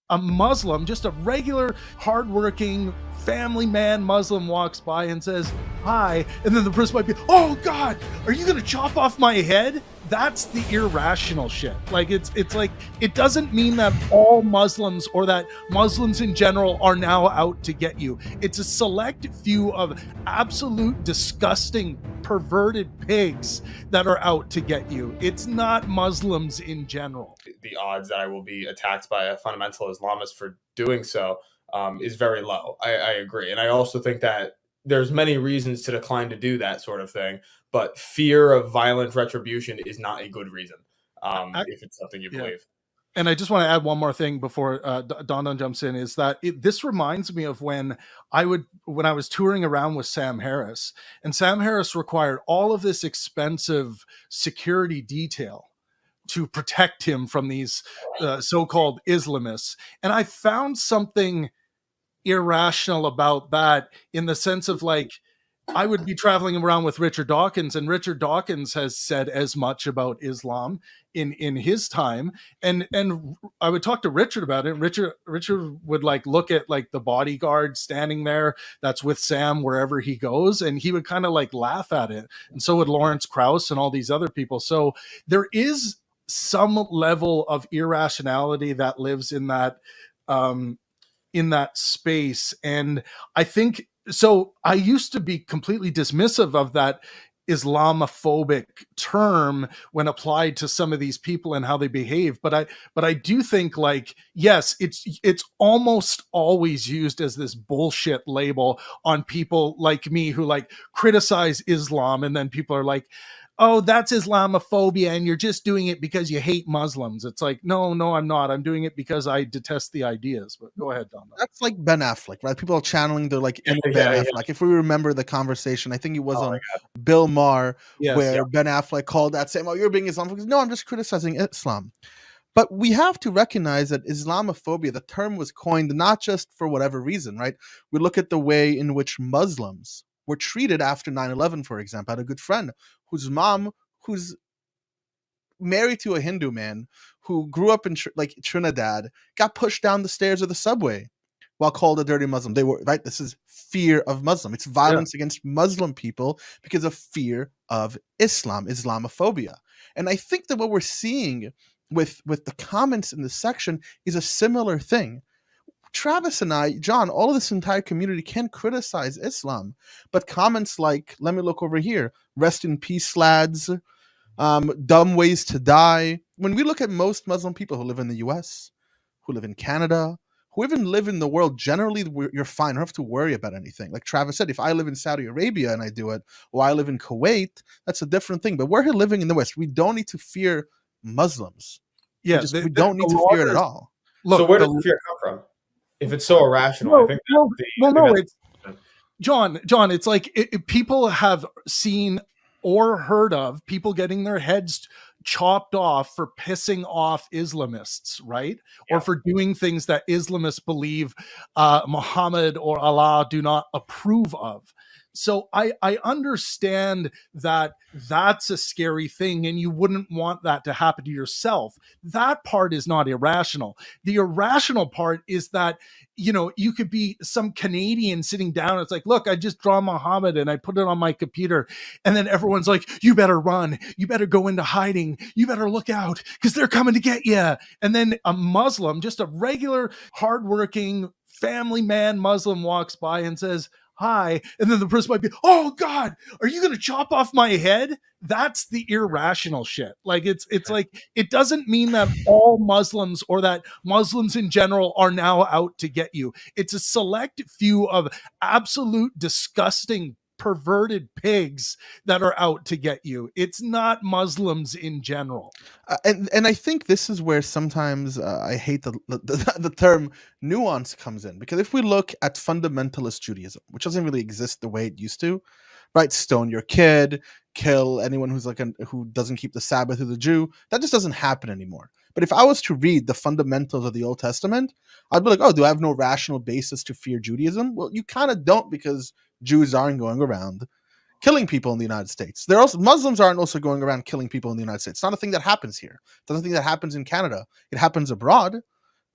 a Muslim, just a regular, hardworking, family man Muslim walks by and says, hi, and then the person might be, oh God, are you gonna chop off my head? That's the irrational shit. Like it's like, it doesn't mean that all Muslims or that Muslims in general are now out to get you. It's a select few of absolute disgusting, perverted pigs that are out to get you. It's not Muslims in general. The odds that I will be attacked by a fundamental Islamist for doing so is very low. I agree. And I also think that there's many reasons to decline to do that sort of thing, but fear of violent retribution is not a good reason if it's something you believe. And I just want to add one more thing before Don jumps in, is that this reminds me of when I was touring around with Sam Harris, and Sam Harris required all of this expensive security detail to protect him from these so-called Islamists. And I found something irrational about that, in the sense of, like, I would be traveling around with Richard Dawkins, and Richard Dawkins has said as much about Islam in his time. And I would talk to Richard about it. Richard would like look at like the bodyguard standing there that's with Sam wherever he goes, and he would kind of like laugh at it. And so would Lawrence Krauss and all these other people. So there is some level of irrationality that lives in that space. And I think so. I used to be completely dismissive of that Islamophobic term when applied to some of these people and how they behave, but I do think, like, yes, it's almost always used as this bullshit label on people like me who like criticize Islam, and then people are like, oh, that's Islamophobia, and you're just doing it because you hate Muslims. It's like, no, I'm not. I'm doing it because I detest the ideas. But go ahead, Don. That's like Ben Affleck, right? People are channeling their like inner Ben Affleck. If we remember the conversation, I think it was on Bill Maher, where Ben Affleck called that saying, oh, you're being Islamophobic. No, I'm just criticizing Islam. But we have to recognize that Islamophobia, the term was coined not just for whatever reason, right? We look at the way in which Muslims were treated after 9/11, for example. I had a good friend whose mom, who's married to a Hindu man who grew up in Trinidad, got pushed down the stairs of the subway while called a dirty Muslim. They were, right? This is fear of Muslim. It's violence against Muslim people because of fear of Islam, Islamophobia. And I think that what we're seeing with the comments in this section is a similar thing. Travis and I, John, all of this entire community can criticize Islam, but comments like, let me look over here, rest in peace, lads, dumb ways to die. When we look at most Muslim people who live in the US, who live in Canada, who even live in the world, generally you're fine. You don't have to worry about anything. Like Travis said, if I live in Saudi Arabia and I do it, or I live in Kuwait, that's a different thing. But we're here living in the West. We don't need to fear Muslims. Yeah, we don't need to fear it at all. Look, so where does the fear come from? If it's so irrational, I think it's John, it's like people have seen or heard of people getting their heads chopped off for pissing off Islamists, right? Or for doing things that Islamists believe Muhammad or Allah do not approve of. So I understand that that's a scary thing, and you wouldn't want that to happen to yourself. That part is not irrational. The irrational part is that, you know, you could be some Canadian sitting down. It's like, look, I just draw Muhammad and I put it on my computer. And then everyone's like, you better run. You better go into hiding. You better look out because they're coming to get you. And then a Muslim, just a regular, hardworking family man Muslim walks by and says, hi, and then the person might be, oh God, are you gonna chop off my head? That's the irrational shit. Like it's like, it doesn't mean that all Muslims or that Muslims in general are now out to get you. It's a select few of absolute disgusting, perverted pigs that are out to get you. It's not Muslims in general. And I think this is where sometimes I hate the term nuance comes in, because if we look at fundamentalist Judaism, which doesn't really exist the way it used to, right? Stone your kid, kill anyone who's like who doesn't keep the Sabbath, who's a Jew. That just doesn't happen anymore. But if I was to read the fundamentals of the Old Testament, I'd be like, oh, do I have no rational basis to fear Judaism? Well, you kind of don't, because Jews aren't going around killing people in the United States. Muslims aren't also going around killing people in the United States. It's not a thing that happens here. It's not a thing that happens in Canada. It happens abroad.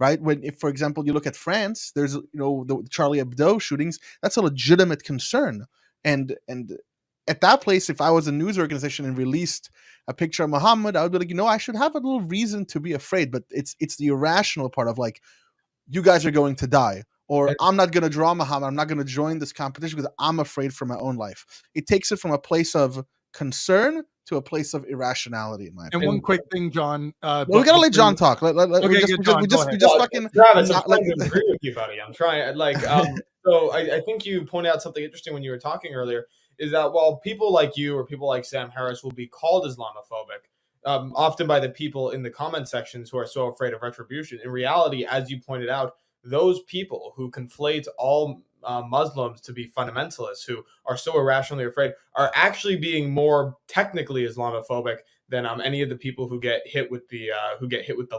right? When, if, for example, you look at France, there's, the Charlie Hebdo shootings. That's a legitimate concern, and at that place, if I was a news organization and released a picture of Muhammad, I would be like, I should have a little reason to be afraid. But it's the irrational part of like, you guys are going to die, or I'm not going to draw Muhammad. I'm not going to join this competition because I'm afraid for my own life. It takes it from a place of concern to a place of irrationality, in my opinion. And one quick thing, John. We gotta let John talk. We just fucking. Travis, I'm trying to agree with you, buddy. I'm trying. So I think you pointed out something interesting when you were talking earlier. Is that while people like you or people like Sam Harris will be called Islamophobic, often by the people in the comment sections who are so afraid of retribution, in reality, as you pointed out, those people who conflate all Muslims to be fundamentalists, who are so irrationally afraid, are actually being more technically Islamophobic than any of the people who get hit with the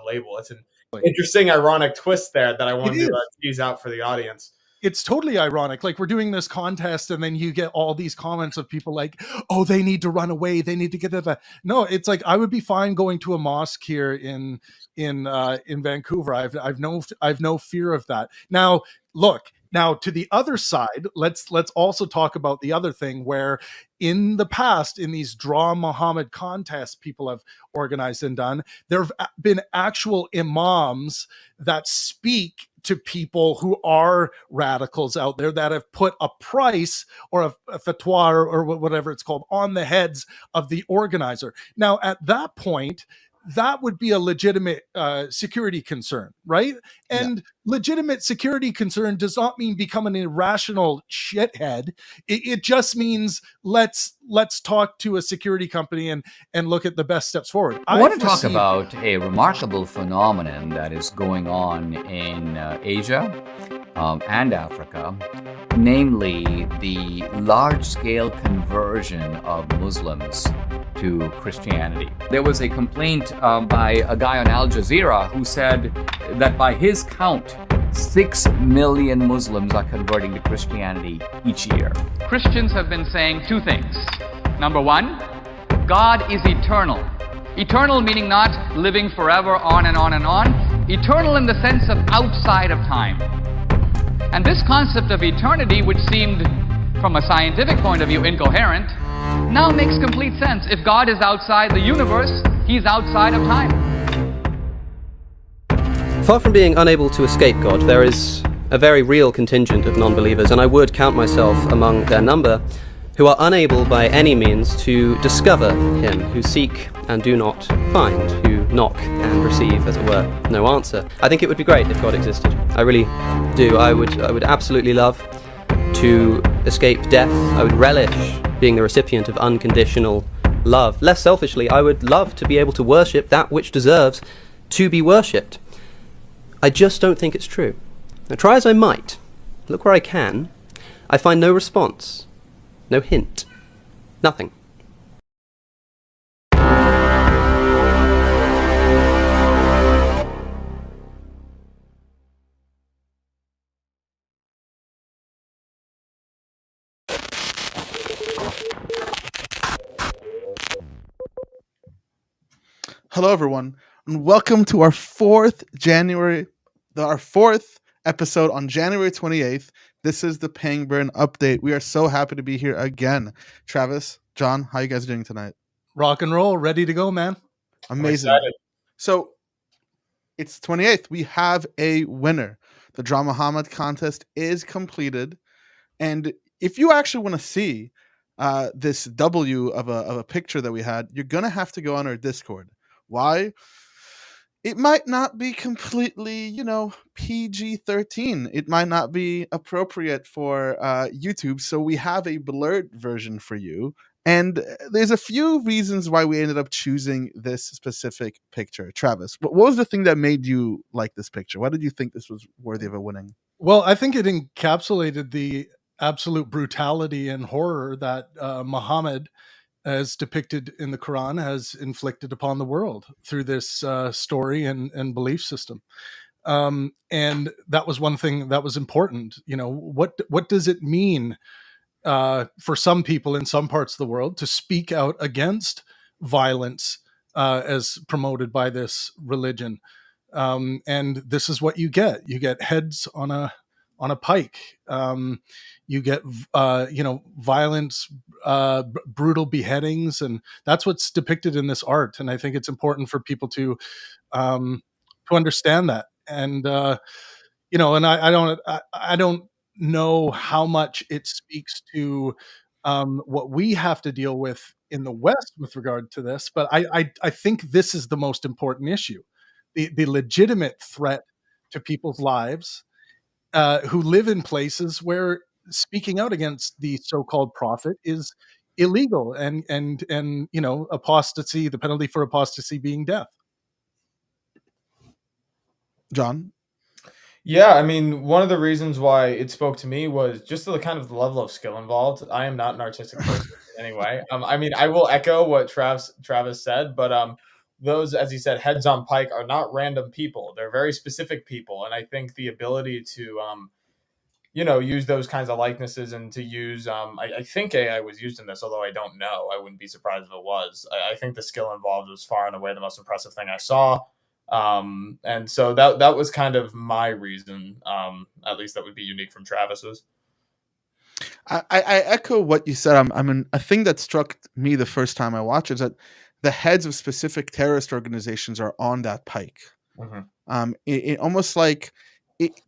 label. It's an interesting, ironic twist there that I wanted to tease out for the audience. It's totally ironic. Like, we're doing this contest and then you get all these comments of people like, oh, they need to run away. They need to get that. No, it's like, I would be fine going to a mosque here in Vancouver. I've no fear of that. Now, look, to the other side, let's also talk about the other thing where in the past, in these Draw Muhammad contests people have organized and done, there have been actual imams that speak to people who are radicals out there that have put a price or a fatwa or whatever it's called on the heads of the organizer. Now, at that point, that would be a legitimate security concern, right? And legitimate security concern does not mean become an irrational shithead. It just means let's talk to a security company and look at the best steps forward. I want to talk about a remarkable phenomenon that is going on in Asia and Africa, namely the large-scale conversion of Muslims to Christianity. There was a complaint by a guy on Al Jazeera who said that by his count, 6 million Muslims are converting to Christianity each year. Christians have been saying two things. Number one, God is eternal. Eternal meaning not living forever, on and on and on. Eternal in the sense of outside of time. And this concept of eternity, which seemed, from a scientific point of view, incoherent, now makes complete sense. If God is outside the universe, he's outside of time. Far from being unable to escape God, there is a very real contingent of non-believers, and I would count myself among their number, who are unable by any means to discover him, who seek and do not find, who knock and receive, as it were, no answer. I think it would be great if God existed. I really do. I would absolutely love to escape death. I would relish being the recipient of unconditional love. Less selfishly, I would love to be able to worship that which deserves to be worshipped. I just don't think it's true. Now, try as I might, look where I can, I find no response, no hint, nothing. Hello, everyone, and welcome to our fourth episode on January 28th. This is the Pangburn update. We are so happy to be here again. Travis, John, how you guys doing tonight? Rock and roll, ready to go, man. Amazing. So it's 28th. We have a winner. The Draw Muhammad contest is completed, and if you actually want to see this W of a picture that we had, you're gonna have to go on our Discord. Why? It might not be completely, PG-13. It might not be appropriate for YouTube, so we have a blurred version for you. And there's a few reasons why we ended up choosing this specific picture. Travis, what was the thing that made you like this picture? Why did you think this was worthy of a winning? Well, I think it encapsulated the absolute brutality and horror that Muhammad, as depicted in the Quran, has inflicted upon the world through this story and belief system. And that was one thing that was important. What does it mean for some people in some parts of the world to speak out against violence as promoted by this religion? And this is what you get. You get heads on a pike. You get violence, brutal beheadings, and that's what's depicted in this art. And I think it's important for people to understand that. And and I don't know how much it speaks to what we have to deal with in the West with regard to this, but I think this is the most important issue, the legitimate threat to people's lives who live in places where speaking out against the so-called prophet is illegal, and apostasy, the penalty for apostasy being death. John? Yeah, I mean, one of the reasons why it spoke to me was just the kind of the level of skill involved. I am not an artistic person in any way. I mean, I will echo what Travis said, but those, as he said, heads on pike are not random people. They're very specific people, and I think the ability to use those kinds of likenesses and to use I think AI was used in this, although I don't know. I wouldn't be surprised if it was. I think the skill involved was far and away the most impressive thing I saw. And so that was kind of my reason, at least that would be unique from Travis's. I echo what you said. I mean, a thing that struck me the first time I watched is that the heads of specific terrorist organizations are on that pike. Mm-hmm. It almost like,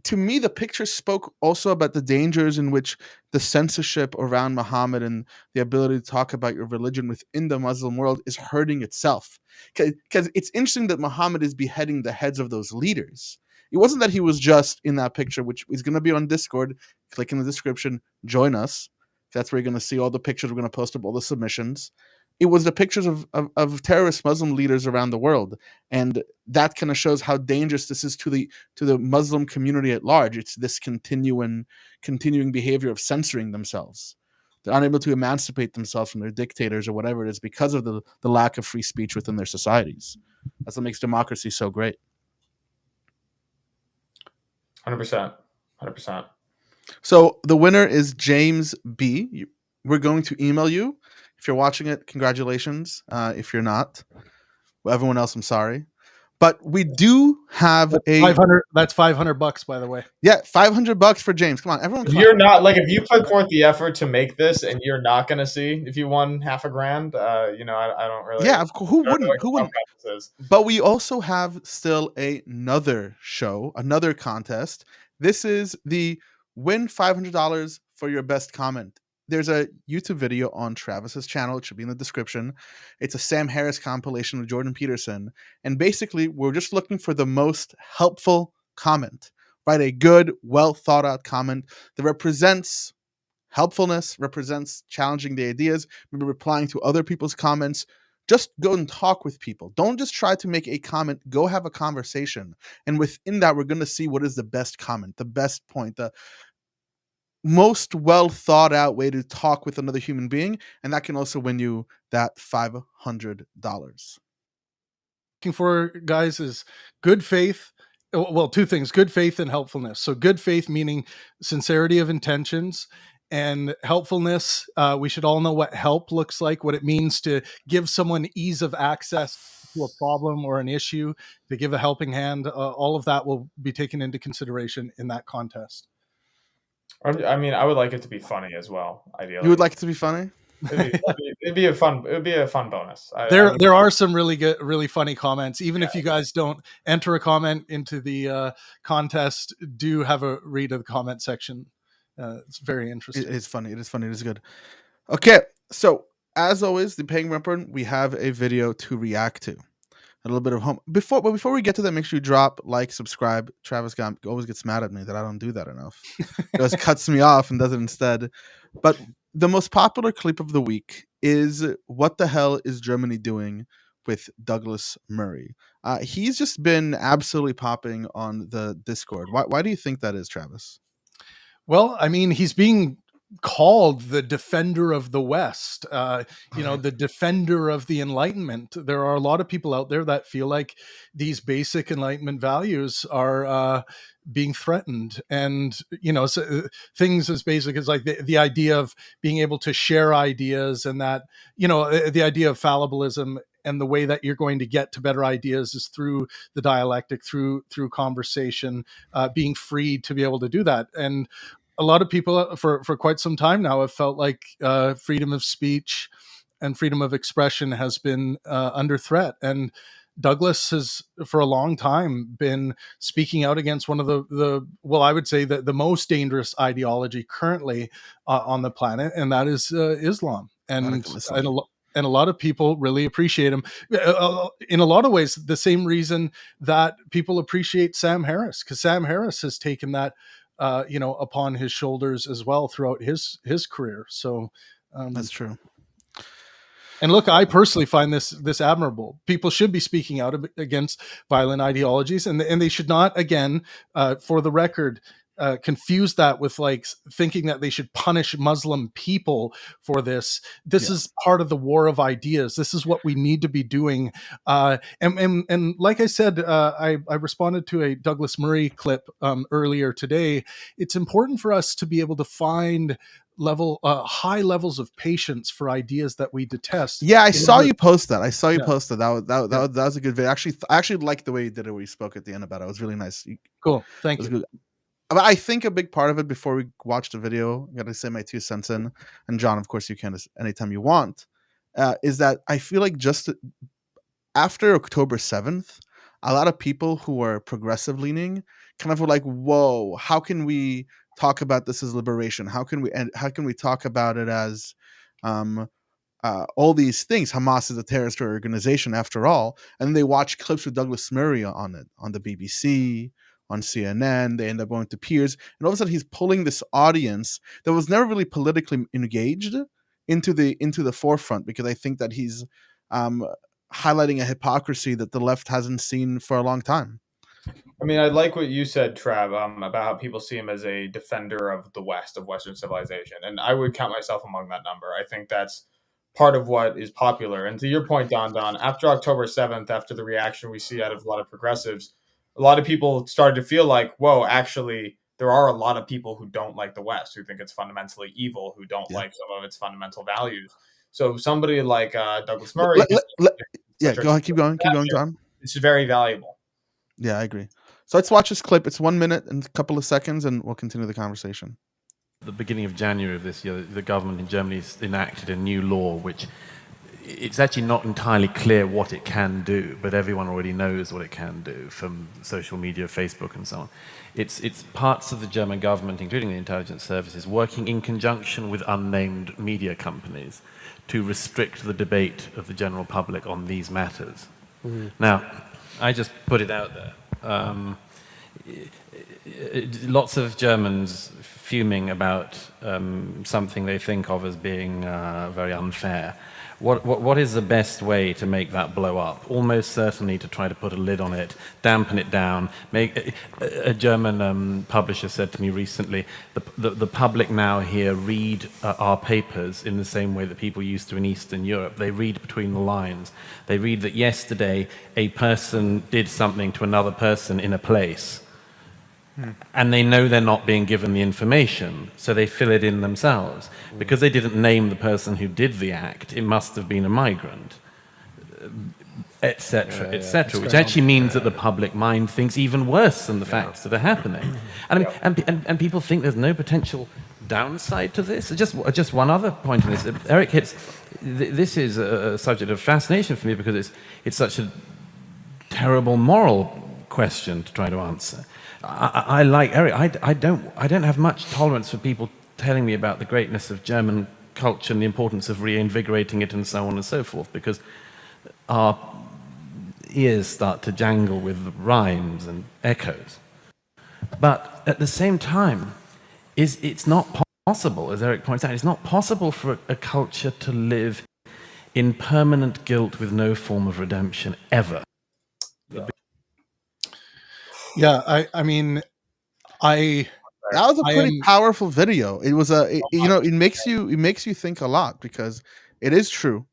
to me, the picture spoke also about the dangers in which the censorship around Muhammad and the ability to talk about your religion within the Muslim world is hurting itself. Because it's interesting that Muhammad is beheading the heads of those leaders. It wasn't that he was just in that picture, which is going to be on Discord. Click in the description, join us. That's where you're going to see all the pictures. We're going to post up all the submissions. It was the pictures of terrorist Muslim leaders around the world, and that kind of shows how dangerous this is to the Muslim community at large. It's this continuing behavior of censoring themselves. They're unable to emancipate themselves from their dictators or whatever it is because of the lack of free speech within their societies. That's what makes democracy so great. 100%. So the winner is James B. We're going to email you. If you're watching it, congratulations. If you're not, well, everyone else, I'm sorry. But we do have that's $500, by the way. Yeah, $500 for James. Come on, everyone. If you're not, like, if you put forth the effort to make this and you're not going to see if you won $1,000, I don't really. Yeah, of course. Who wouldn't? But we also have still another show, another contest. This is the win $500 for your best comment. There's a YouTube video on Travis's channel. It should be in the description. It's a Sam Harris compilation with Jordan Peterson. And basically, we're just looking for the most helpful comment. Write a good, well thought out comment that represents helpfulness, represents challenging the ideas, maybe replying to other people's comments. Just go and talk with people. Don't just try to make a comment. Go have a conversation. And within that, we're going to see what is the best comment, the best point, the most well thought out way to talk with another human being, and that can also win you that $500. Looking for, guys, is good faith. Well, two things: good faith and helpfulness. So good faith meaning sincerity of intentions, and helpfulness. We should all know what help looks like, what it means to give someone ease of access to a problem or an issue, to give a helping hand. All of that will be taken into consideration in that contest. I mean, I would like it to be funny as well. Ideally, you would like it to be funny. It'd be a fun bonus. There are some really funny comments. Even if you guys don't enter a comment into the contest, do have a read of the comment section. It's very interesting. It is funny. It is good. Okay, so as always, the Pangburn, we have a video to react to. A little bit of home before we get to that. Make sure you drop, like, subscribe. Travis always gets mad at me that I don't do that enough. He always cuts me off and does it instead. But the most popular clip of the week is "What the hell is Germany doing?" with Douglas Murray. He's just been absolutely popping on the Discord. Why do you think that is, Travis? Well, I mean, he's being called the defender of the West, the defender of the Enlightenment. There are a lot of people out there that feel like these basic Enlightenment values are being threatened. And, so things as basic as like the idea of being able to share ideas, and that, the idea of fallibilism and the way that you're going to get to better ideas is through the dialectic, through conversation, being free to be able to do that. And a lot of people for quite some time now have felt like freedom of speech and freedom of expression has been under threat. And Douglas has, for a long time, been speaking out against one of the well, I would say the most dangerous ideology currently on the planet, and that is Islam. And a lot of people really appreciate him. In a lot of ways, the same reason that people appreciate Sam Harris, because Sam Harris has taken that upon his shoulders as well throughout his career. So that's true. And look, I personally find this admirable. People should be speaking out against violent ideologies, and they should not, again, for the record, confuse that with like thinking that they should punish Muslim people for this. This is part of the war of ideas. This is what we need to be doing. And like I said, I responded to a Douglas Murray clip earlier today. It's important for us to be able to find high levels of patience for ideas that we detest. Yeah, I saw you post that. That was a good video. I actually liked the way you did it, where you spoke at the end about it. It was really nice. Cool. Thank you. Good. But I think a big part of it, before we watch the video, I gotta say my 2 cents in, and John, of course, you can anytime you want, is that I feel like just after October 7th, a lot of people who are progressive leaning kind of were like, whoa, how can we talk about this as liberation? How can we talk about it as all these things? Hamas is a terrorist organization after all. And then they watch clips with Douglas Murray on it, on the BBC, on CNN. They end up going to Piers, and all of a sudden he's pulling this audience that was never really politically engaged into the forefront, because I think that he's highlighting a hypocrisy that the left hasn't seen for a long time. I mean, I like what you said, Trav, about how people see him as a defender of the West, of Western civilization. And I would count myself among that number. I think that's part of what is popular. And to your point, Don, after October 7th, after the reaction we see out of a lot of progressives, a lot of people started to feel like, whoa, actually, there are a lot of people who don't like the West, who think it's fundamentally evil, who don't like some of its fundamental values. So somebody like Douglas Murray... go ahead, keep going, John. It's very valuable. Yeah, I agree. So let's watch this clip. It's 1 minute and a couple of seconds, and we'll continue the conversation. At the beginning of January of this year, the government in Germany has enacted a new law, which it's actually not entirely clear what it can do, but everyone already knows what it can do from social media, Facebook, and so on. It's parts of the German government, including the intelligence services, working in conjunction with unnamed media companies to restrict the debate of the general public on these matters. Mm-hmm. Now, I just put it out there. Lots of Germans fuming about something they think of as being very unfair. What is the best way to make that blow up? Almost certainly to try to put a lid on it, dampen it down. A German publisher said to me recently, the public now here read our papers in the same way that people used to in Eastern Europe. They read between the lines. They read that yesterday a person did something to another person in a place. And they know they're not being given the information, so they fill it in themselves. Because they didn't name the person who did the act, it must have been a migrant, etc., etc., which actually means that the public mind thinks even worse than the facts that are happening. And people think there's no potential downside to this. Just one other point on this. Eric hits, this is a subject of fascination for me because it's such a terrible moral question to try to answer. I like Eric. I don't have much tolerance for people telling me about the greatness of German culture and the importance of reinvigorating it and so on and so forth, because our ears start to jangle with rhymes and echoes. But at the same time, it's not possible, as Eric points out, it's not possible for a culture to live in permanent guilt with no form of redemption ever. Yeah, I mean, that was a pretty powerful video. It was it makes you think a lot, because it is true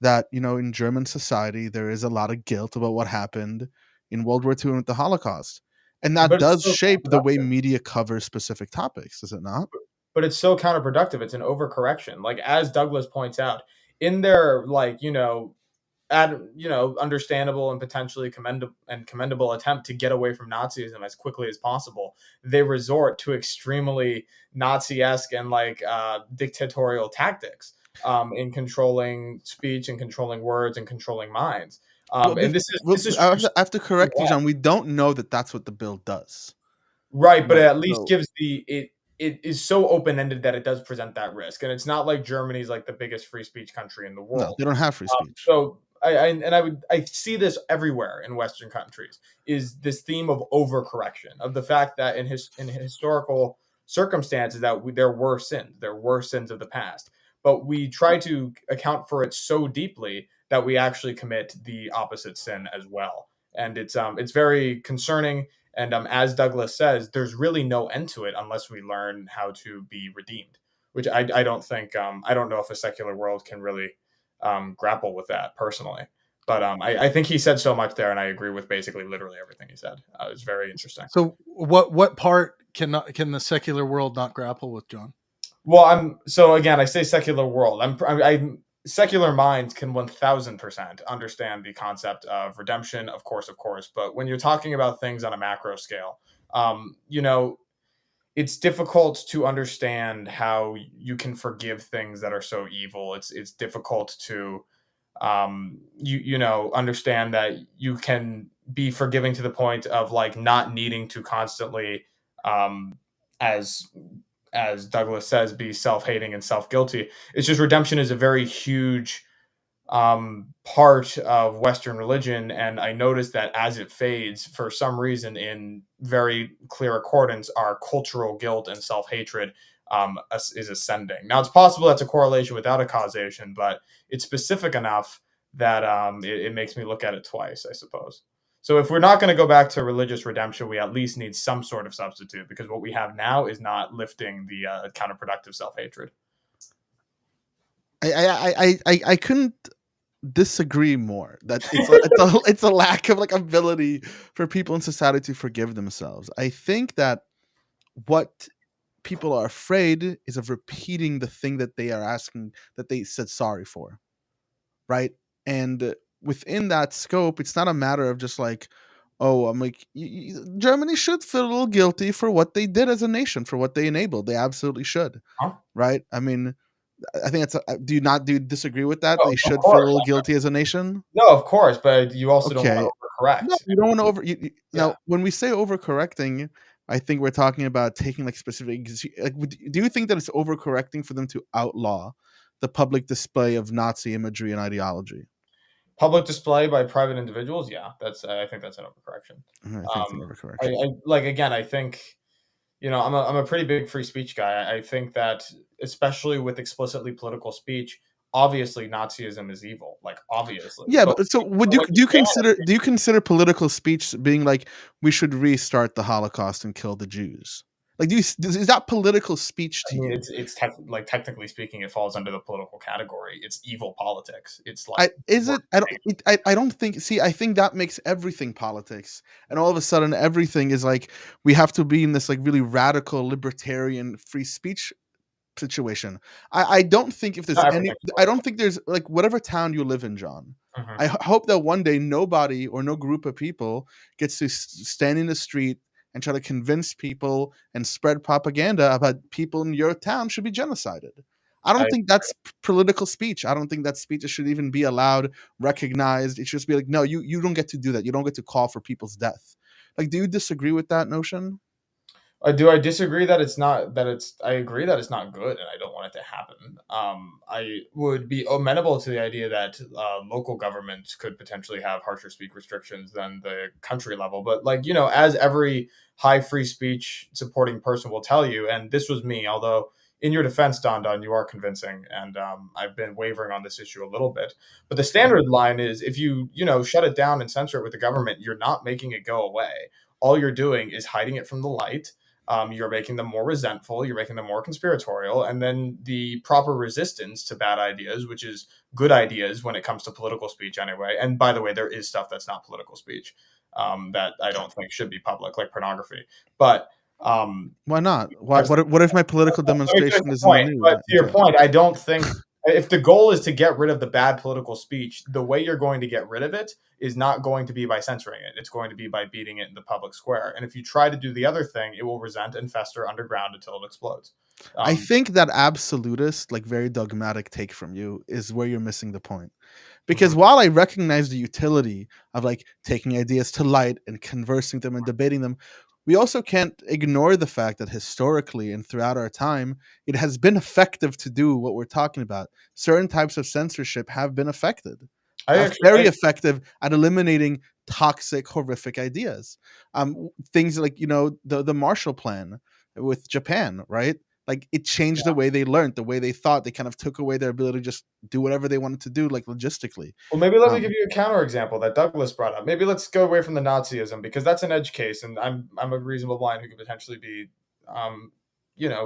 that, in German society there is a lot of guilt about what happened in World War II and with the Holocaust, and that does shape the way media covers specific topics, does it not? But it's so counterproductive. It's an overcorrection. Like, as Douglas points out, in their understandable and potentially commendable attempt to get away from Nazism as quickly as possible, they resort to extremely Nazi-esque and dictatorial tactics in controlling speech and controlling words and controlling minds. And this is I have to correct you, John. We don't know that that's what the bill does. Right, but it at least gives it is so open-ended that it does present that risk. And it's not like Germany's like the biggest free speech country in the world. No, they don't have free speech. So I see this everywhere in Western countries, is this theme of overcorrection, of the fact that in historical circumstances that there were sins of the past, but we try to account for it so deeply that we actually commit the opposite sin as well. And it's very concerning. And as Douglas says, there's really no end to it unless we learn how to be redeemed, which I don't think, I don't know if a secular world can really grapple with that personally. But I think he said so much there, and I agree with basically literally everything he said. It's very interesting. So what part can the secular world not grapple with, John? Well, I say secular world. Secular minds can 1000% understand the concept of redemption, of course. But when you're talking about things on a macro scale, it's difficult to understand how you can forgive things that are so evil. It's difficult to, understand that you can be forgiving to the point of not needing to constantly, as Douglas says, be self-hating and self-guilty. It's just redemption is a very huge part of Western religion. And I noticed that as it fades, for some reason, in very clear accordance, our cultural guilt and self-hatred is ascending. Now, it's possible that's a correlation without a causation, but it's specific enough that it makes me look at it twice, I suppose. So if we're not going to go back to religious redemption, we at least need some sort of substitute, because what we have now is not lifting the counterproductive self-hatred. I couldn't disagree more. That it's a lack of ability for people in society to forgive themselves. I think that what people are afraid is of repeating the thing that they are asking, that they said sorry for, right? And within that scope, it's not a matter of just Germany should feel a little guilty for what they did as a nation, for what they enabled. They absolutely should, right? I mean, I think do you disagree with that? They should feel a little guilty as a nation? No, of course, but you also don't want to overcorrect. No, you don't want to Now, when we say overcorrecting, I think we're talking about taking specific. Do you think that it's overcorrecting for them to outlaw the public display of Nazi imagery and ideology? Public display by private individuals, yeah, I think that's an overcorrection. I think it's an overcorrection. I think, I'm a pretty big free speech guy. I think that, especially with explicitly political speech, obviously Nazism is evil, obviously. Yeah, but so do you consider political speech being we should restart the Holocaust and kill the Jews? Is that political speech to you? It's technically speaking, it falls under the political category. It's evil politics. It's is it? I don't think. See, I think that makes everything politics, and all of a sudden, everything is we have to be in this really radical libertarian free speech situation. I don't think if there's any. I don't think there's whatever town you live in, John. Mm-hmm. I hope that one day nobody or no group of people gets to stand in the street and try to convince people and spread propaganda about people in your town should be genocided. I don't think that's political speech. I don't think that speech should even be allowed, recognized. It should just be no, you don't get to do that. You don't get to call for people's death. Do you disagree with that notion? Do I disagree that it's not, I agree that it's not good and I don't want it to happen. I would be amenable to the idea that local governments could potentially have harsher speech restrictions than the country level. But as every high free speech supporting person will tell you, and this was me, although in your defense, Don, you are convincing, and I've been wavering on this issue a little bit. But the standard line is, if you shut it down and censor it with the government, you're not making it go away. All you're doing is hiding it from the light. You're making them more resentful, you're making them more conspiratorial, and then the proper resistance to bad ideas, which is good ideas when it comes to political speech anyway. And by the way, there is stuff that's not political speech that I don't think should be public, like pornography. But why not? What if my political demonstration is point? But to your point, I don't think If the goal is to get rid of the bad political speech, the way you're going to get rid of it is not going to be by censoring it. It's going to be by beating it in the public square. And if you try to do the other thing, it will resent and fester underground until it explodes. I think that absolutist, like very dogmatic take from you is where you're missing the point. Because while I recognize the utility of like taking ideas to light and conversing them and debating them, we also can't ignore the fact that historically and throughout our time, it has been effective to do what we're talking about. Certain types of censorship have been very effective at eliminating toxic, horrific ideas. Things like, the Marshall Plan with Japan, right? Like it changed the way they learned, the way they thought. They kind of took away their ability to just do whatever they wanted to do, like logistically. Well, maybe let me give you a counterexample that Douglas brought up. Maybe let's go away from the Nazism, because that's an edge case, and I'm a reasonable blind who could potentially be,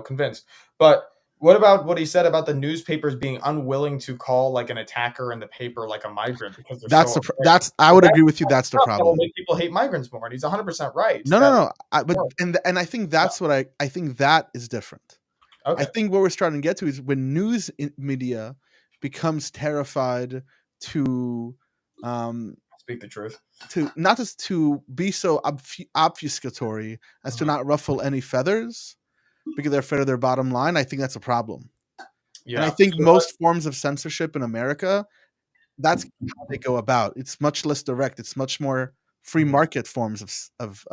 convinced. But what about what he said about the newspapers being unwilling to call like an attacker in the paper like a migrant because they're I would agree with you. That's the problem. That will make people hate migrants more, and he's 100% right. No. And I think that's what I think that is different. Okay. I think what we're starting to get to is when news media becomes terrified to speak the truth, to not just to be so obfuscatory as to not ruffle any feathers because they're afraid of their bottom line. I think that's a problem. Yeah. And I think most forms of censorship in America, that's how they go about. It's much less direct. It's much more free market forms of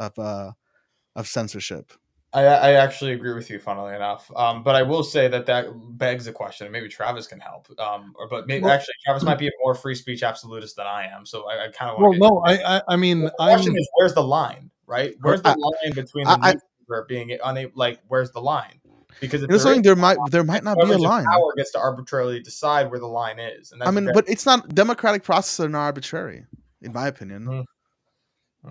censorship. I actually agree with you, funnily enough. But I will say that begs a question. Maybe Travis can help. Actually, Travis might be a more free speech absolutist than I am. So I kind of want to. I mean, the question is, where's the line, right? Where's the line between the newspaper being unable? Like, where's the line? Because if there might not be a line. Power gets to arbitrarily decide where the line is. And that's but it's not democratic processes are not arbitrary, in my opinion. Mm-hmm.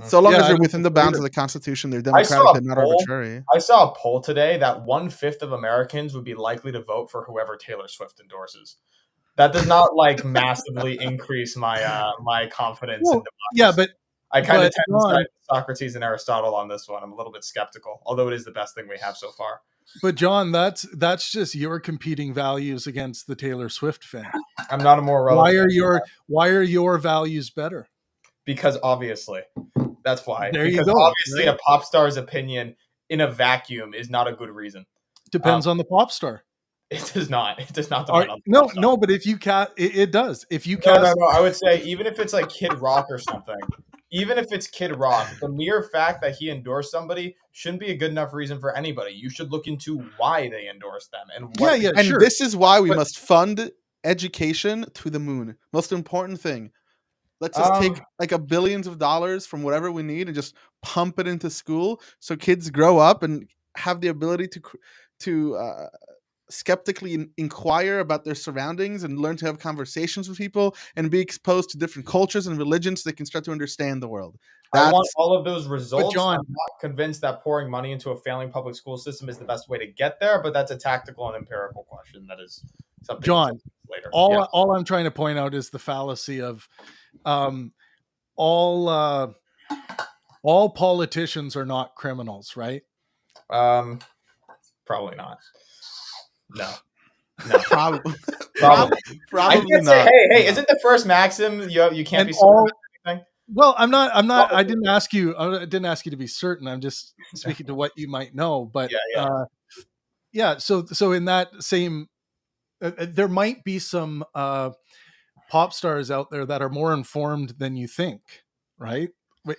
So long as they're within the bounds of the Constitution, they're democratic, they're not arbitrary. I saw a poll today that 1/5 of Americans would be likely to vote for whoever Taylor Swift endorses. That does not massively increase my my confidence in democracy. Yeah, but I kind of tend to side Socrates and Aristotle on this one. I'm a little bit skeptical, although it is the best thing we have so far. But John, that's just your competing values against the Taylor Swift fan. I'm not a more relevant. Why are your values better? Because obviously, that's why. There because you go. Obviously, a pop star's opinion in a vacuum is not a good reason. Depends on the pop star. It does not. It does not. No. But if you it does. If you cast, no. I would say even if it's like Kid Rock or something, even if it's Kid Rock, the mere fact that he endorsed somebody shouldn't be a good enough reason for anybody. You should look into why they endorsed them and and this is why we must fund education to the moon. Most important thing. Let's just take like billions of dollars from whatever we need and just pump it into school so kids grow up and have the ability to skeptically inquire about their surroundings and learn to have conversations with people and be exposed to different cultures and religions so they can start to understand the world. I want all of those results. John, I'm not convinced that pouring money into a failing public school system is the best way to get there, but that's a tactical and empirical question. That is something John, later. All I'm trying to point out is the fallacy of all politicians are not criminals, right? Probably not. No, probably not. Hey, isn't the first maxim you can't be certain anything? Well, I'm not. I didn't ask you to be certain. I'm just speaking to what you might know. But So in that same, there might be some pop stars out there that are more informed than you think, right?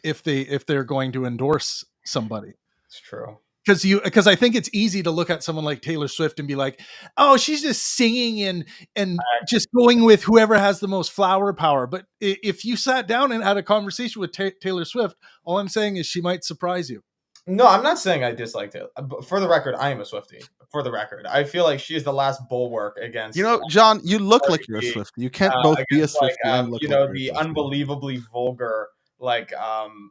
If they're going to endorse somebody. It's true. Because I think it's easy to look at someone like Taylor Swift and be like, oh, she's just singing and just going with whoever has the most flower power. But if you sat down and had a conversation with Taylor Swift, all I'm saying is she might surprise you. No, I'm not saying I dislike Taylor. For the record, I am a Swiftie. For the record, I feel like she is the last bulwark against. John, you look like you're a Swiftie. You can't both be a Swiftie and look like the unbelievably vulgar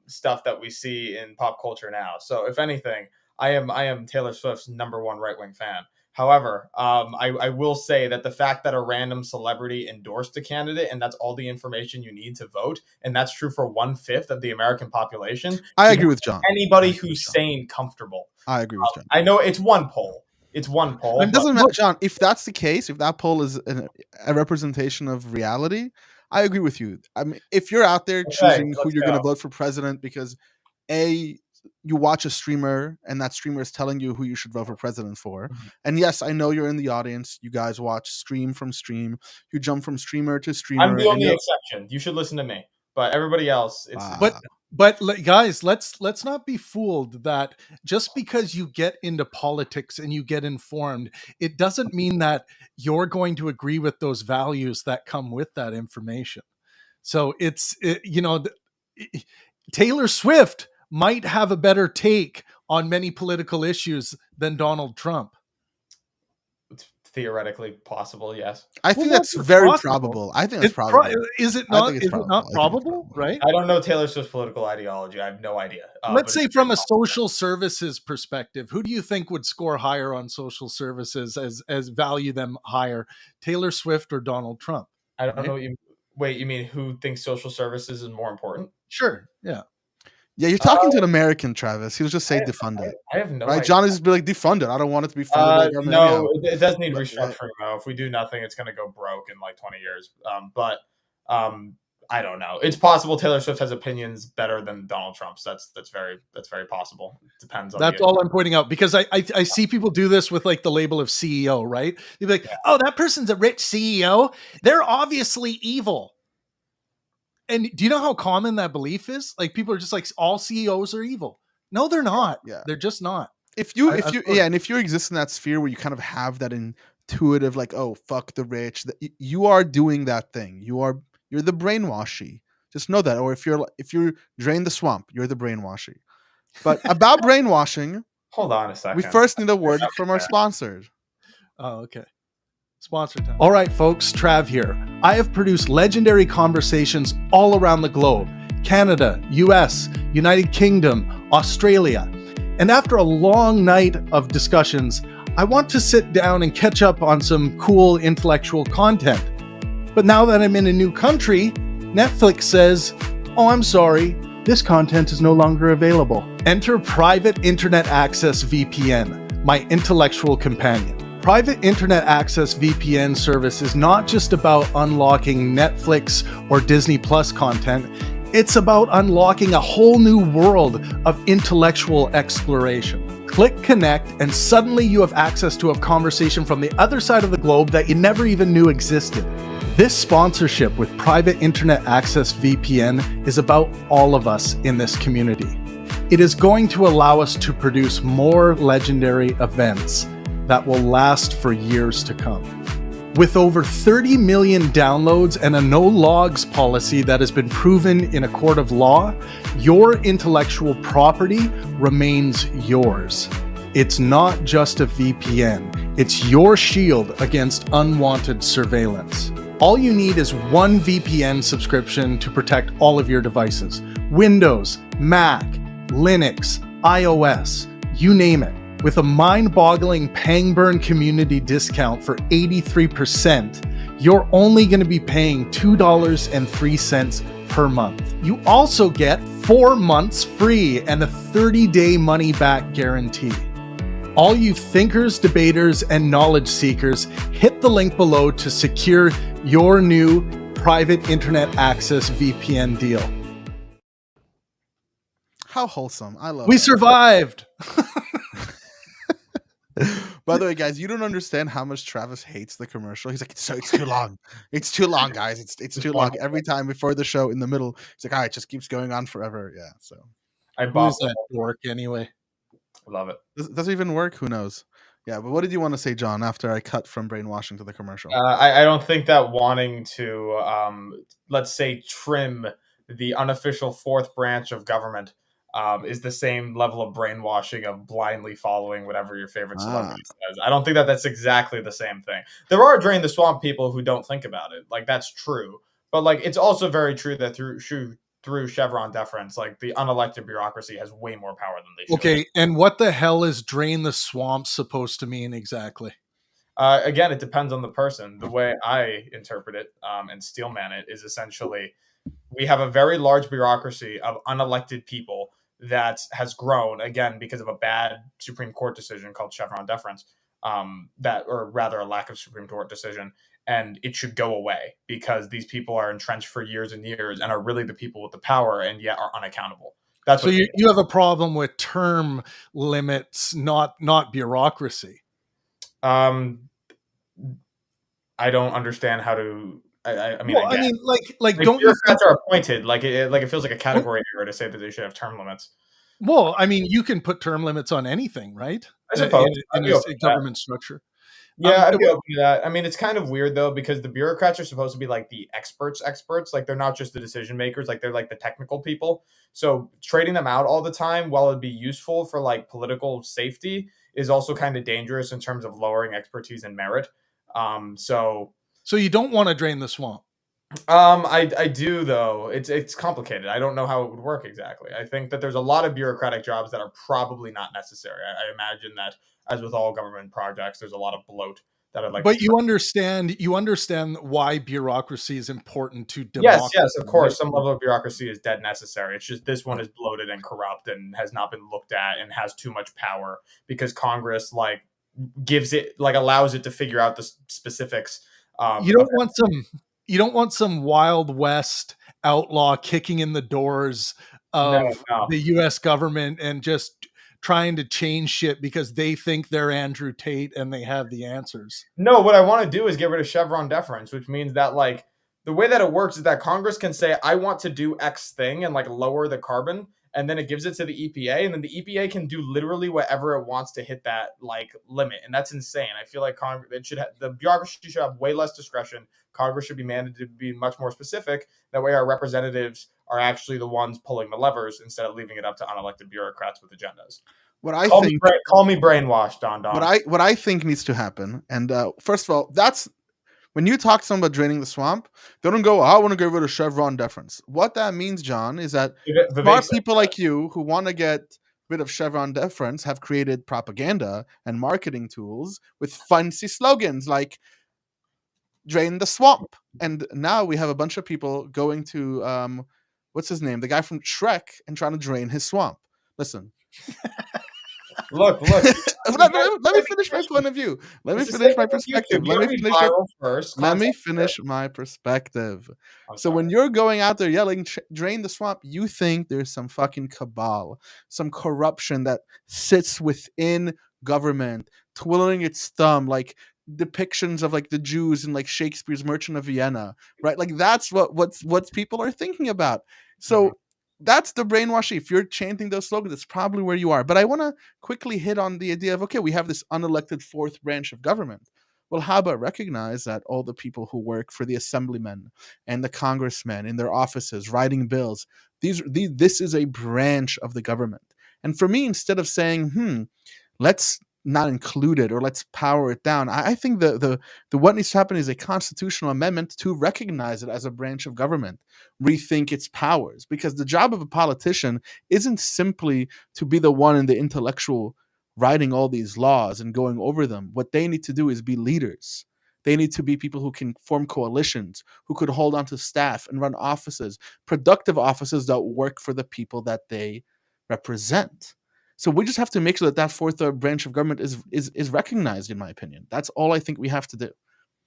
stuff that we see in pop culture now. So if anything, I am Taylor Swift's number one right-wing fan. However, I will say that the fact that a random celebrity endorsed a candidate and that's all the information you need to vote, and that's true for 1/5 of the American population. I agree with John. Anybody who's sane, comfortable. I agree with John. I know it's one poll. it's one poll. It doesn't matter, John. If that's the case, if that poll is a representation of reality, I agree with you. I mean, if you're out there choosing who you're going to vote for president because you watch a streamer and that streamer is telling you who you should vote for president for. And yes, I know you're in the audience. You guys watch stream from stream. You jump from streamer to streamer. I'm the only exception. You should listen to me. But everybody else, it's But guys, let's not be fooled that just because you get into politics and you get informed, it doesn't mean that you're going to agree with those values that come with that information. So Taylor Swift might have a better take on many political issues than Donald Trump. It's theoretically possible, yes. I think that's very probable. I think that's probable. Is it not? Is it not probable? Right? I don't know Taylor Swift's political ideology. I have no idea. Let's say from a social services perspective, who do you think would score higher on social services as value them higher, Taylor Swift or Donald Trump? I don't know what you. Wait, you mean who thinks social services is more important? Sure. Yeah. Yeah, you're talking to an American, Travis. He'll just say defund it. I have no idea. John is just be like, defund it. I don't want it to be funded. No, it does need restructuring, though. If we do nothing, it's going to go broke in like 20 years. But I don't know. It's possible Taylor Swift has opinions better than Donald Trump's. That's very possible. It depends on That's all I'm pointing out, because I see people do this with like the label of CEO, right? They'd be like, oh, that person's a rich CEO. They're obviously evil. And do you know how common that belief is? Like, people are just like, all CEOs are evil. No, they're not. Yeah. They're just not. If you exist in that sphere where you kind of have that intuitive, like, oh, fuck the rich, you are doing that thing. You're the brainwashy. Just know that. Or if you drain the swamp, you're the brainwashy. But about brainwashing, hold on a second. We first need a word from our sponsors. Oh, okay. Sponsor time. All right, folks, Trav here. I have produced legendary conversations all around the globe: Canada, US, United Kingdom, Australia. And after a long night of discussions, I want to sit down and catch up on some cool intellectual content. But now that I'm in a new country, Netflix says, oh, I'm sorry, this content is no longer available. Enter Private Internet Access VPN, my intellectual companion. Private Internet Access VPN service is not just about unlocking Netflix or Disney Plus content. It's about unlocking a whole new world of intellectual exploration. Click connect, and suddenly you have access to a conversation from the other side of the globe that you never even knew existed. This sponsorship with Private Internet Access VPN is about all of us in this community. It is going to allow us to produce more legendary events that will last for years to come. With over 30 million downloads and a no logs policy that has been proven in a court of law, your intellectual property remains yours. It's not just a VPN, it's your shield against unwanted surveillance. All you need is one VPN subscription to protect all of your devices: Windows, Mac, Linux, iOS, you name it. With a mind-boggling Pangburn community discount for 83%, you're only going to be paying $2.03 per month. You also get 4 months free and a 30-day money-back guarantee. All you thinkers, debaters, and knowledge seekers, hit the link below to secure your new Private Internet Access VPN deal. How wholesome. I love it. We survived! By the way, guys, you don't understand how much Travis hates the commercial. He's like, it's too long. It's too long, guys. It's too long. Every time before the show, in the middle, he's like, all right, it just keeps going on forever. Yeah. So I bought that work anyway. I love it. Does it even work? Who knows? Yeah. But what did you want to say, John, after I cut from brainwashing to the commercial? I don't think that wanting to, let's say, trim the unofficial fourth branch of government is the same level of brainwashing of blindly following whatever your favorite celebrity says. I don't think that that's exactly the same thing. There are drain the swamp people who don't think about it. Like, that's true. But like, it's also very true that through Chevron deference, like, the unelected bureaucracy has way more power than they should. Okay, and what the hell is drain the swamp supposed to mean exactly? Again, it depends on the person. The way I interpret it and steelman it is essentially, we have a very large bureaucracy of unelected people that has grown, again, because of a bad Supreme Court decision called Chevron deference, or rather a lack of Supreme Court decision, and it should go away because these people are entrenched for years and years and are really the people with the power and yet are unaccountable. That's so what you have a problem with term limits, not bureaucracy. I don't understand how to. I mean, well, again, I mean, like don't bureaucrats are appointed? Like it feels like a category error to say that they should have term limits. Well, I mean, you can put term limits on anything, right? I suppose in a government structure. Yeah, I'd be open to that. I mean, it's kind of weird though because the bureaucrats are supposed to be like the experts. Like they're not just the decision makers. Like they're like the technical people. So trading them out all the time, while it'd be useful for like political safety, is also kind of dangerous in terms of lowering expertise and merit. So you don't want to drain the swamp. I do though. It's complicated. I don't know how it would work exactly. I think that there's a lot of bureaucratic jobs that are probably not necessary. I imagine that, as with all government projects, there's a lot of bloat that I'd like. But you understand why bureaucracy is important to democracy. Yes, of course. Some level of bureaucracy is dead necessary. It's just this one is bloated and corrupt and has not been looked at and has too much power because Congress allows it to figure out the specifics. You don't want some Wild West outlaw kicking in the doors of the U.S. government and just trying to change shit because they think they're Andrew Tate and they have the answers. No, what I want to do is get rid of Chevron deference, which means that like the way that it works is that Congress can say, I want to do X thing and like lower the carbon. And then it gives it to the EPA, and then the EPA can do literally whatever it wants to hit that like limit, and that's insane. I feel like the bureaucracy should have way less discretion. Congress should be mandated to be much more specific. That way, our representatives are actually the ones pulling the levers instead of leaving it up to unelected bureaucrats with agendas. Call me brainwashed, Don. What I think needs to happen, and first of all, that's. When you talk to someone about draining the swamp, they don't go, I want to get rid of Chevron deference. What that means, John, is that smart people like you who want to get rid of Chevron deference have created propaganda and marketing tools with fancy slogans like drain the swamp. And now we have a bunch of people going to, what's his name? The guy from Shrek and trying to drain his swamp. Listen. Look. let me finish my point of view. Let me finish my perspective. Let me finish my perspective. So when you're going out there yelling, drain the swamp, you think there's some fucking cabal, some corruption that sits within government, twiddling its thumb, like depictions of like the Jews in like Shakespeare's Merchant of Vienna, right? Like that's what people are thinking about. So that's the brainwashing. If you're chanting those slogans, it's probably where you are. But I want to quickly hit on the idea of, okay, we have this unelected fourth branch of government. Well, how about recognize that all the people who work for the assemblymen and the congressmen in their offices writing bills, this is a branch of the government. And for me, instead of saying, let's not include it or let's power it down, I think the what needs to happen is a constitutional amendment to recognize it as a branch of government, rethink its powers, because the job of a politician isn't simply to be the one in the intellectual writing all these laws and going over them. What they need to do is be leaders. They need to be people who can form coalitions, who could hold on to staff and run offices, productive offices that work for the people that they represent. So we just have to make sure that fourth branch of government is recognized, in my opinion. That's all I think we have to do.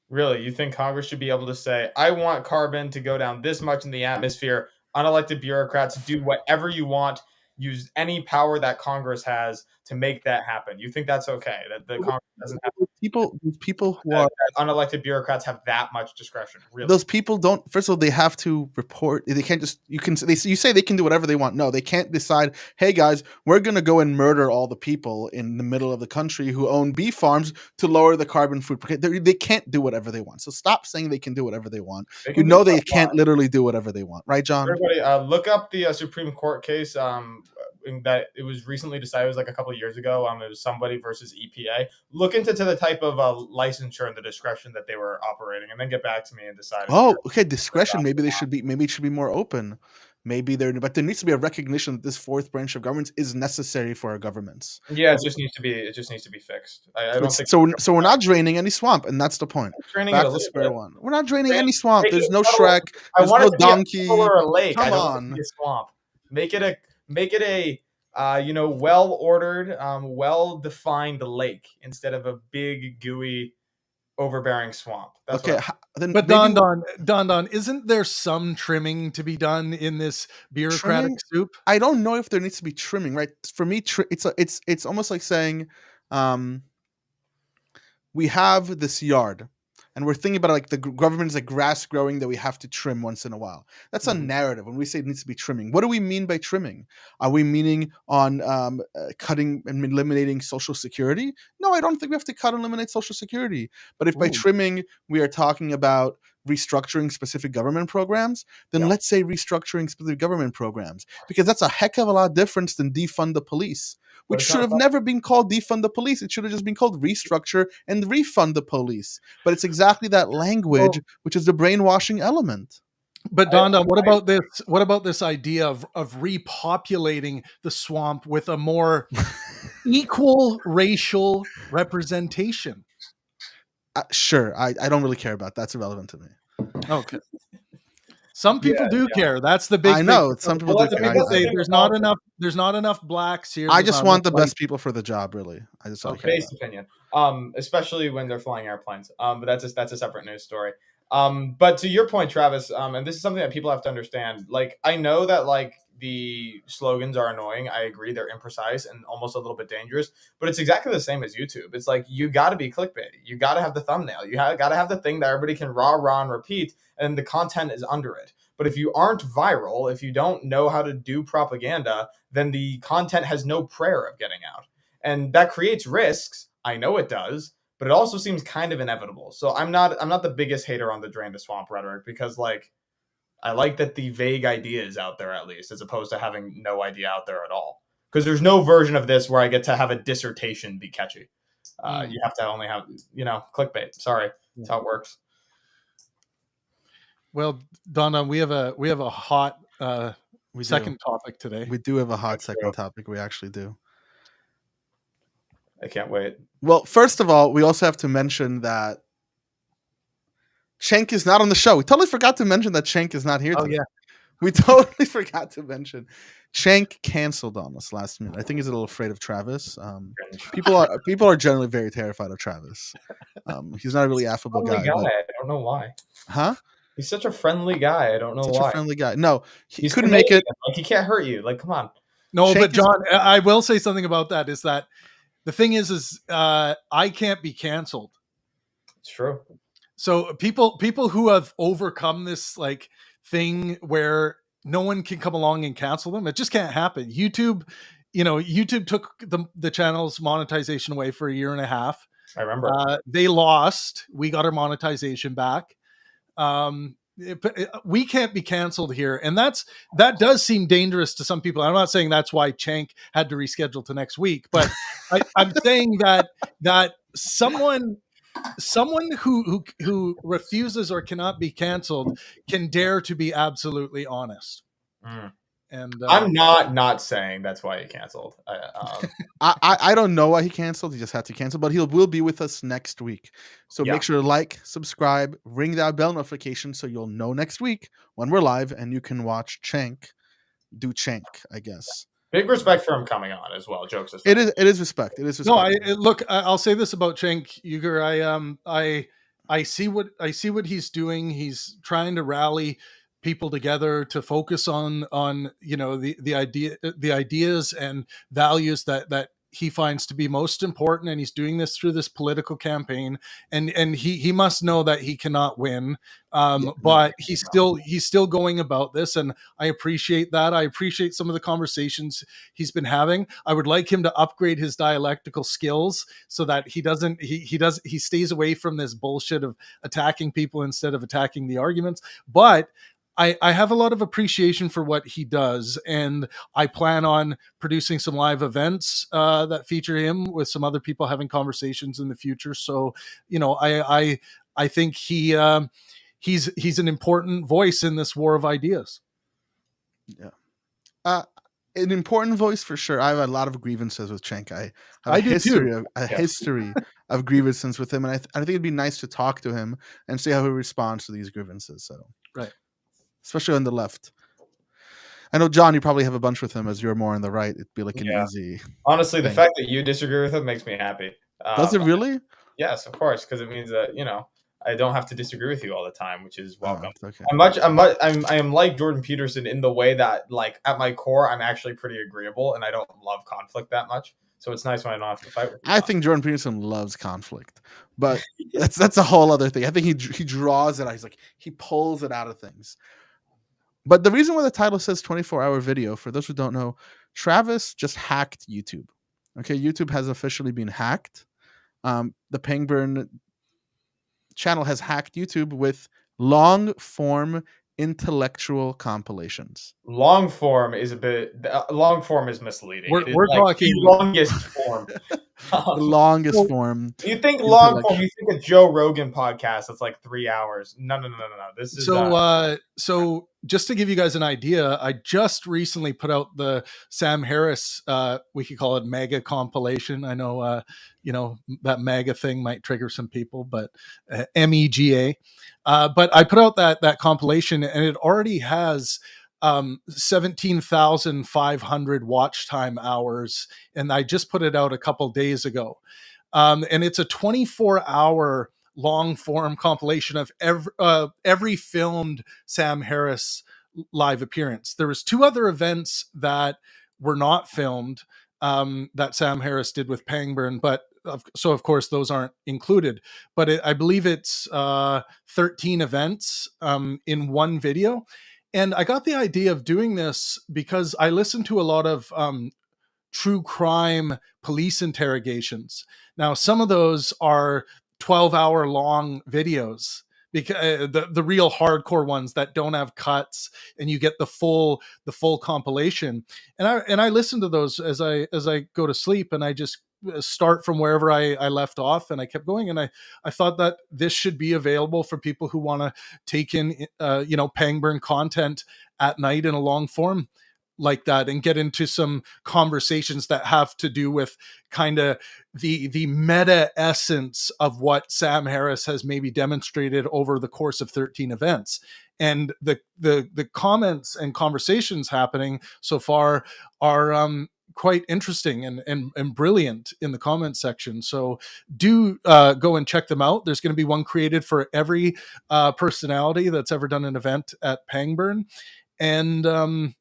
Really? You think Congress should be able to say, I want carbon to go down this much in the atmosphere. Unelected bureaucrats, do whatever you want. Use any power that Congress has to make that happen. You think that's okay? That the Congress doesn't have people who are unelected bureaucrats have that much discretion? Really? Those people don't. First of all, they have to report. They can't just. You say they can do whatever they want. No, they can't decide. Hey guys, we're gonna go and murder all the people in the middle of the country who own beef farms to lower the carbon footprint. They can't do whatever they want. So stop saying they can do whatever they want. They can't literally do whatever they want, right, John? Everybody, look up the Supreme Court case. That it was recently decided. It was like a couple of years ago. It was somebody versus EPA. Look into the type of licensure and the discretion that they were operating, and then get back to me and decide. Oh, okay, discretion. Maybe they should be. Maybe it should be more open. Maybe but there needs to be a recognition that this fourth branch of government is necessary for our governments. Yeah, it just needs to be fixed. I don't think so. We're not draining any swamp, and that's the point. Back to square one. We're not draining any swamp. There's no Shrek. There's no donkey. Or a lake. Come on, a swamp. Make it a well-ordered, well-defined lake instead of a big, gooey, overbearing swamp. That's okay. what but Don, isn't there some trimming to be done in this bureaucratic trimming, soup? I don't know if there needs to be trimming, right? For me, it's almost like saying, we have this yard, and we're thinking about it like the government is like grass growing that we have to trim once in a while. That's a narrative. When we say it needs to be trimming, what do we mean by trimming? Are we meaning on cutting and eliminating Social Security? No, I don't think we have to cut and eliminate Social Security. But if by trimming we are talking about restructuring specific government programs, then let's say restructuring specific government programs, because that's a heck of a lot different than defund the police, which should have never been called defund the police. It should have just been called restructure and refund the police. But it's exactly that language, which is the brainwashing element. But Don, what about this? What about this idea of repopulating the swamp with a more equal racial representation? Sure, I don't really care about that. That's irrelevant to me. Okay. Some people do care. That's the big. I know some people do care. There's not enough blacks here. I just want the best people for the job. Really, I just based opinion. Especially when they're flying airplanes. But that's a separate news story. But to your point, Travis, and this is something that people have to understand. Like, I know that like the slogans are annoying. I agree, they're imprecise and almost a little bit dangerous. But it's exactly the same as YouTube. It's like you got to be clickbaity. You got to have the thumbnail. You got to have the thing that everybody can rah and repeat, and the content is under it. But if you aren't viral, if you don't know how to do propaganda, then the content has no prayer of getting out, and that creates risks. I know it does. But it also seems kind of inevitable. So I'm not the biggest hater on the drain the swamp rhetoric, because like I like that the vague idea is out there at least, as opposed to having no idea out there at all. Because there's no version of this where I get to have a dissertation be catchy. You have to only have clickbait. Sorry, that's how it works. Well, Donna, we have a hot second topic today. We do have a hot second topic. We actually do. I can't wait. Well, first of all, we also have to mention that Cenk is not on the show. We totally forgot to mention that Cenk is not here today. Yeah. We totally forgot to mention. Cenk canceled on us last minute. I think he's a little afraid of Travis. People are generally very terrified of Travis. He's not a really affable guy. I don't know why. Huh? He's such a friendly guy. I don't know why. Such a friendly guy. No, he couldn't make it. Like, he can't hurt you. Like, come on. No, Cenk but John, I will say something about that. Is that the thing is I can't be canceled. It's true. So people who have overcome this like thing where no one can come along and cancel them, it just can't happen. YouTube took the channel's monetization away for 1.5 years. I remember. They lost. We got our monetization back. We can't be canceled here, and that does seem dangerous to some people. I'm not saying that's why Cenk had to reschedule to next week, but I'm saying that someone who refuses or cannot be canceled can dare to be absolutely honest. And I'm not saying that's why he canceled. I don't know why he canceled. He just had to cancel, but will be with us next week. So make sure to like, subscribe, ring that bell notification so you'll know next week when we're live, and you can watch Cenk do Cenk, I guess. Big respect for him coming on as well. Jokes aside. It is respect. It is respect. No, look, I'll say this about Cenk, Uger. I see what he's doing. He's trying to rally people together to focus on the ideas and values that he finds to be most important, and he's doing this through this political campaign, and he must know that he cannot win, but he's still going about this, and I appreciate that. I appreciate some of the conversations he's been having. I would like him to upgrade his dialectical skills so that he stays away from this bullshit of attacking people instead of attacking the arguments. But I have a lot of appreciation for what he does, and I plan on producing some live events that feature him with some other people having conversations in the future. So, I think he's an important voice in this war of ideas. Yeah, an important voice for sure. I have a lot of grievances with Cenk. I have a history of grievances with him, and I think it'd be nice to talk to him and see how he responds to these grievances. So right. Especially on the left. I know, John, you probably have a bunch with him as you're more on the right. It'd be like an easy. Honestly, the thing. fact that you disagree with him makes me happy. Does it really? Yes, of course, because it means that I don't have to disagree with you all the time, which is welcome. Okay. I am like Jordan Peterson in the way that, like, at my core, I'm actually pretty agreeable, and I don't love conflict that much. So it's nice when I don't have to fight with you. I think Jordan Peterson loves conflict, but that's a whole other thing. I think he draws it out. He's like, he pulls it out of things. But the reason why the title says 24-hour video, for those who don't know, Travis just hacked YouTube. Okay, YouTube has officially been hacked. The Pangburn channel has hacked YouTube with long form intellectual compilations. Long form is misleading. We're talking the longest form. The longest form. You think long form? You think a Joe Rogan podcast that's like 3 hours? No. This is so. Just to give you guys an idea, I just recently put out the Sam Harris. We could call it mega compilation. I know, that mega thing might trigger some people, but MEGA. But I put out that compilation, and it already has 17,500 watch time hours, and I just put it out a couple days ago. And it's a 24-hour long form compilation of every filmed Sam Harris live appearance. There was 2 other events that were not filmed that Sam Harris did with Pangburn, but so of course those aren't included. But I believe it's 13 events in one video. And I got the idea of doing this because I listened to a lot of true crime police interrogations. Now, some of those are 12-hour long videos, because the real hardcore ones that don't have cuts, and you get the full compilation. And I listen to those as I go to sleep, and I just start from wherever I left off, and I kept going. And I thought that this should be available for people who want to take in Pangburn content at night in a long form like that, and get into some conversations that have to do with kind of the meta essence of what Sam Harris has maybe demonstrated over the course of 13 events. And the comments and conversations happening so far are quite interesting and brilliant in the comment section. So do go and check them out. There's going to be one created for every personality that's ever done an event at Pangburn. And I'm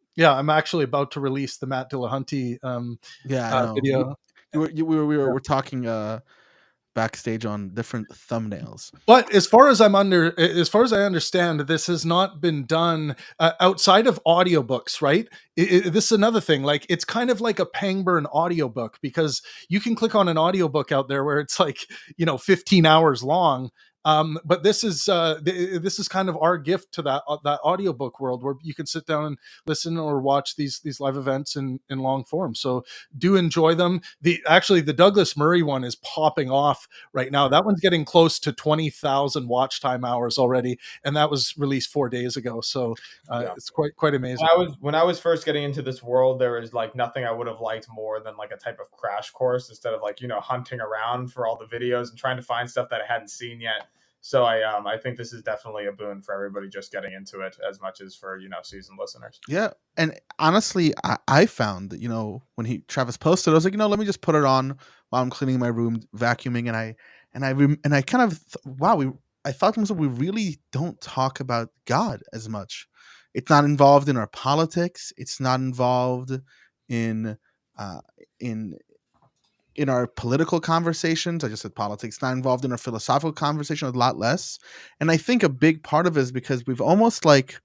actually about to release the Matt Dillahunty video. We were talking backstage on different thumbnails. But as far as I understand, this has not been done outside of audiobooks, right? This is another thing. Like, it's kind of like a Pangburn audiobook, because you can click on an audiobook out there where it's like 15 hours long. But this is kind of our gift to that audiobook world, where you can sit down and listen or watch these live events in long form. So do enjoy them. The Douglas Murray one is popping off right now. That one's getting close to 20,000 watch time hours already, and that was released 4 days ago. So it's quite amazing. When I was first getting into this world, there was like nothing I would have liked more than like a type of crash course, instead of like hunting around for all the videos and trying to find stuff that I hadn't seen yet. So I think this is definitely a boon for everybody just getting into it, as much as for seasoned listeners. Yeah, and honestly, I found that when Travis posted, I was like, let me just put it on while I'm cleaning my room, vacuuming, and I kind of I thought to myself, we really don't talk about God as much. It's not involved in our politics. It's not involved in our political conversations. I just said politics. Not involved in our philosophical conversation, a lot less. And I think a big part of it is because we've almost, like,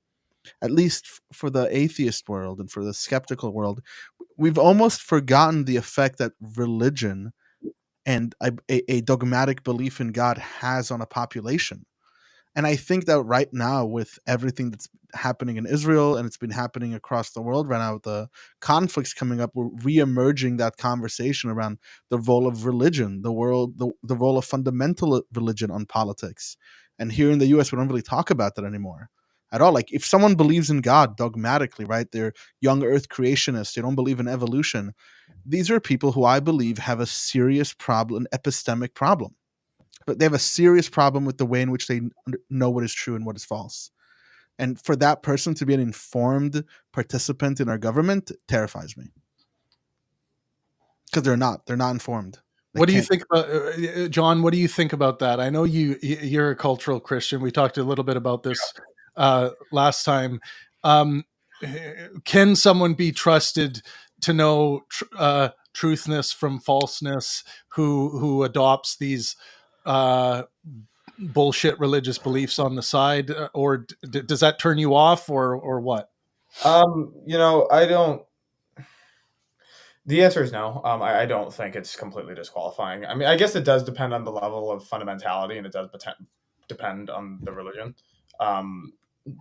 at least for the atheist world and for the skeptical world, we've almost forgotten the effect that religion and a dogmatic belief in God has on a population. And I think that right now, with everything that's happening in Israel, and it's been happening across the world right now with the conflicts coming up, we're re-emerging that conversation around the role of religion, the role of fundamental religion on politics. And here in the US, we don't really talk about that anymore at all. Like, if someone believes in God dogmatically, right, they're young earth creationists, they don't believe in evolution, these are people who I believe have a serious problem, an epistemic problem. But they have a serious problem with the way in which they know what is true and what is false. And for that person to be an informed participant in our government terrifies me. Because they're not informed. What do you think about John? What do you think about that? I know you're a cultural Christian. We talked a little bit about this last time. Can someone be trusted to know truthness from falseness who adopts these bullshit religious beliefs on the side, or does that turn you off, or what? I don't. The answer is no. I don't think it's completely disqualifying. I mean, I guess it does depend on the level of fundamentality, and it does depend on the religion.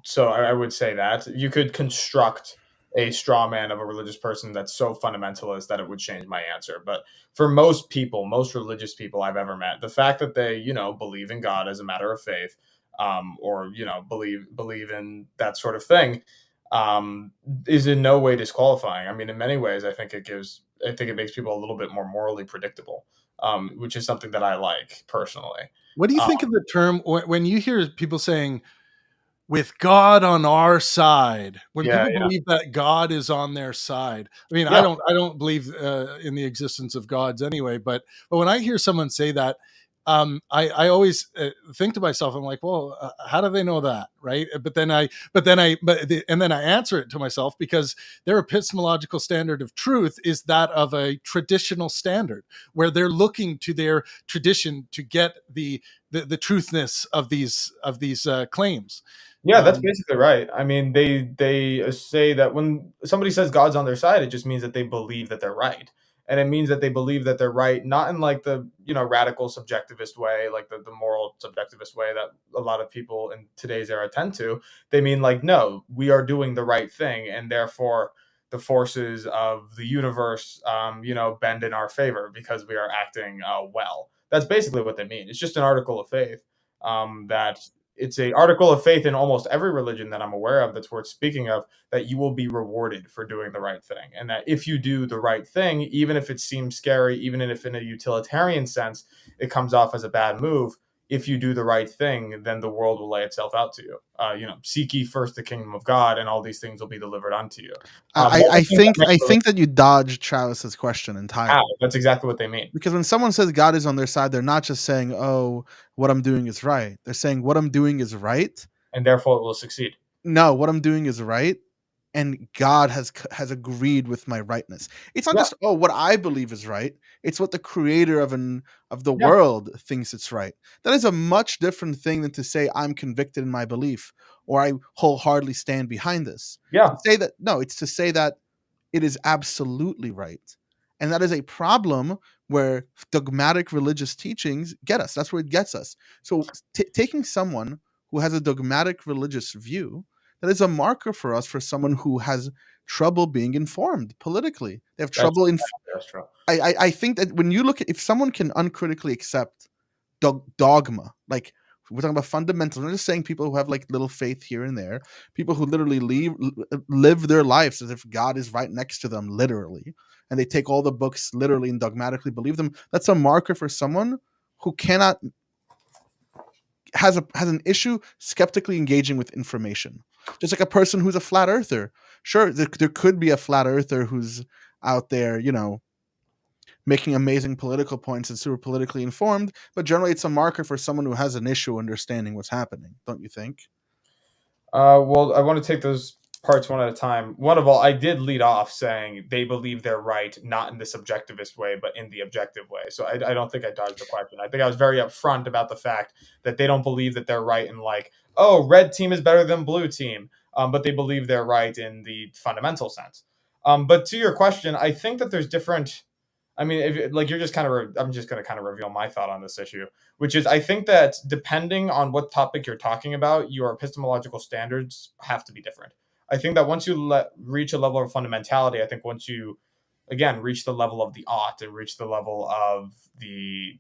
So I would say that you could construct a straw man of a religious person that's so fundamentalist that it would change my answer. But for most people, most religious people I've ever met, the fact that they, believe in God as a matter of faith, or believe in that sort of thing, is in no way disqualifying. I mean, in many ways, I think it makes people a little bit more morally predictable, which is something that I like personally. What do you think of the term when you hear people saying, with God on our side, when people believe that God is on their side? I mean, I don't believe in the existence of gods anyway, but when I hear someone say that, I always think to myself, I'm like, well, how do they know that, right? But then I answer it to myself, because their epistemological standard of truth is that of a traditional standard, where they're looking to their tradition to get the truthness of these claims. Yeah, that's basically right. I mean, they say that when somebody says God's on their side, it just means that they believe that they're right. And it means that they believe that they're right, not in like the, radical subjectivist way, like the moral subjectivist way that a lot of people in today's era tend to. They mean like, no, we are doing the right thing, and therefore the forces of the universe, bend in our favor because we are acting well. That's basically what they mean. It's just an article of faith. That it's a article of faith in almost every religion that I'm aware of that's worth speaking of, that you will be rewarded for doing the right thing. And that if you do the right thing, even if it seems scary, even if in a utilitarian sense, it comes off as a bad move, if you do the right thing, then the world will lay itself out to you. Seek ye first the kingdom of God, and all these things will be delivered unto you. I think that you dodged Travis's question entirely. That's exactly what they mean. Because when someone says God is on their side, they're not just saying, "Oh, what I'm doing is right." They're saying, "What I'm doing is right, and therefore it will succeed." No, what I'm doing is right, and God has agreed with my rightness. It's not just what I believe is right. It's what the creator of the world thinks it's right. That is a much different thing than to say I'm convicted in my belief, or I wholeheartedly stand behind this. It's to say that it is absolutely right. And that is a problem where dogmatic religious teachings get us. That's where it gets us. So taking someone who has a dogmatic religious view, that is a marker for us for someone who has trouble being informed politically. They have trouble I think that when you look at, if someone can uncritically accept dogma, like we're talking about fundamentals, we're just saying people who have like little faith here and there, people who literally live their lives as if God is right next to them, literally, and they take all the books literally and dogmatically believe them. That's a marker for someone who has an issue skeptically engaging with information. Just like a person who's a flat earther. Sure, there could be a flat earther who's out there, making amazing political points and super politically informed, but generally it's a marker for someone who has an issue understanding what's happening, don't you think? Well, I want to take those parts one at a time. One of all, I did lead off saying they believe they're right, not in the subjectivist way, but in the objective way. So I don't think I dodged the question. I think I was very upfront about the fact that they don't believe that they're right in like, oh, red team is better than blue team, but they believe they're right in the fundamental sense. But to your question, I think that there's different. I mean, I'm just going to kind of reveal my thought on this issue, which is I think that depending on what topic you're talking about, your epistemological standards have to be different. I think that once you reach a level of fundamentality, I think once you, again, reach the level of the ought and reach the level of the,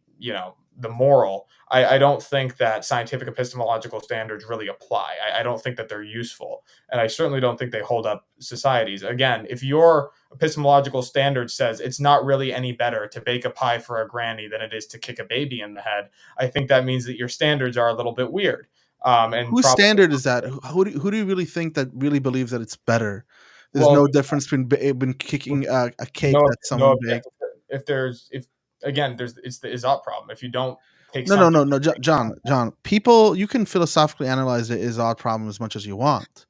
the moral, I don't think that scientific epistemological standards really apply. I don't think that they're useful. And I certainly don't think they hold up societies. Again, if your epistemological standard says it's not really any better to bake a pie for a granny than it is to kick a baby in the head, I think that means that your standards are a little bit weird. And whose probably, standard is that? Who do you really think that really believes that it's better? There's no difference between kicking a cake that someone baked. If again, it's the Izot problem. If you don't take no, John. People, you can philosophically analyze the Izot problem as much as you want,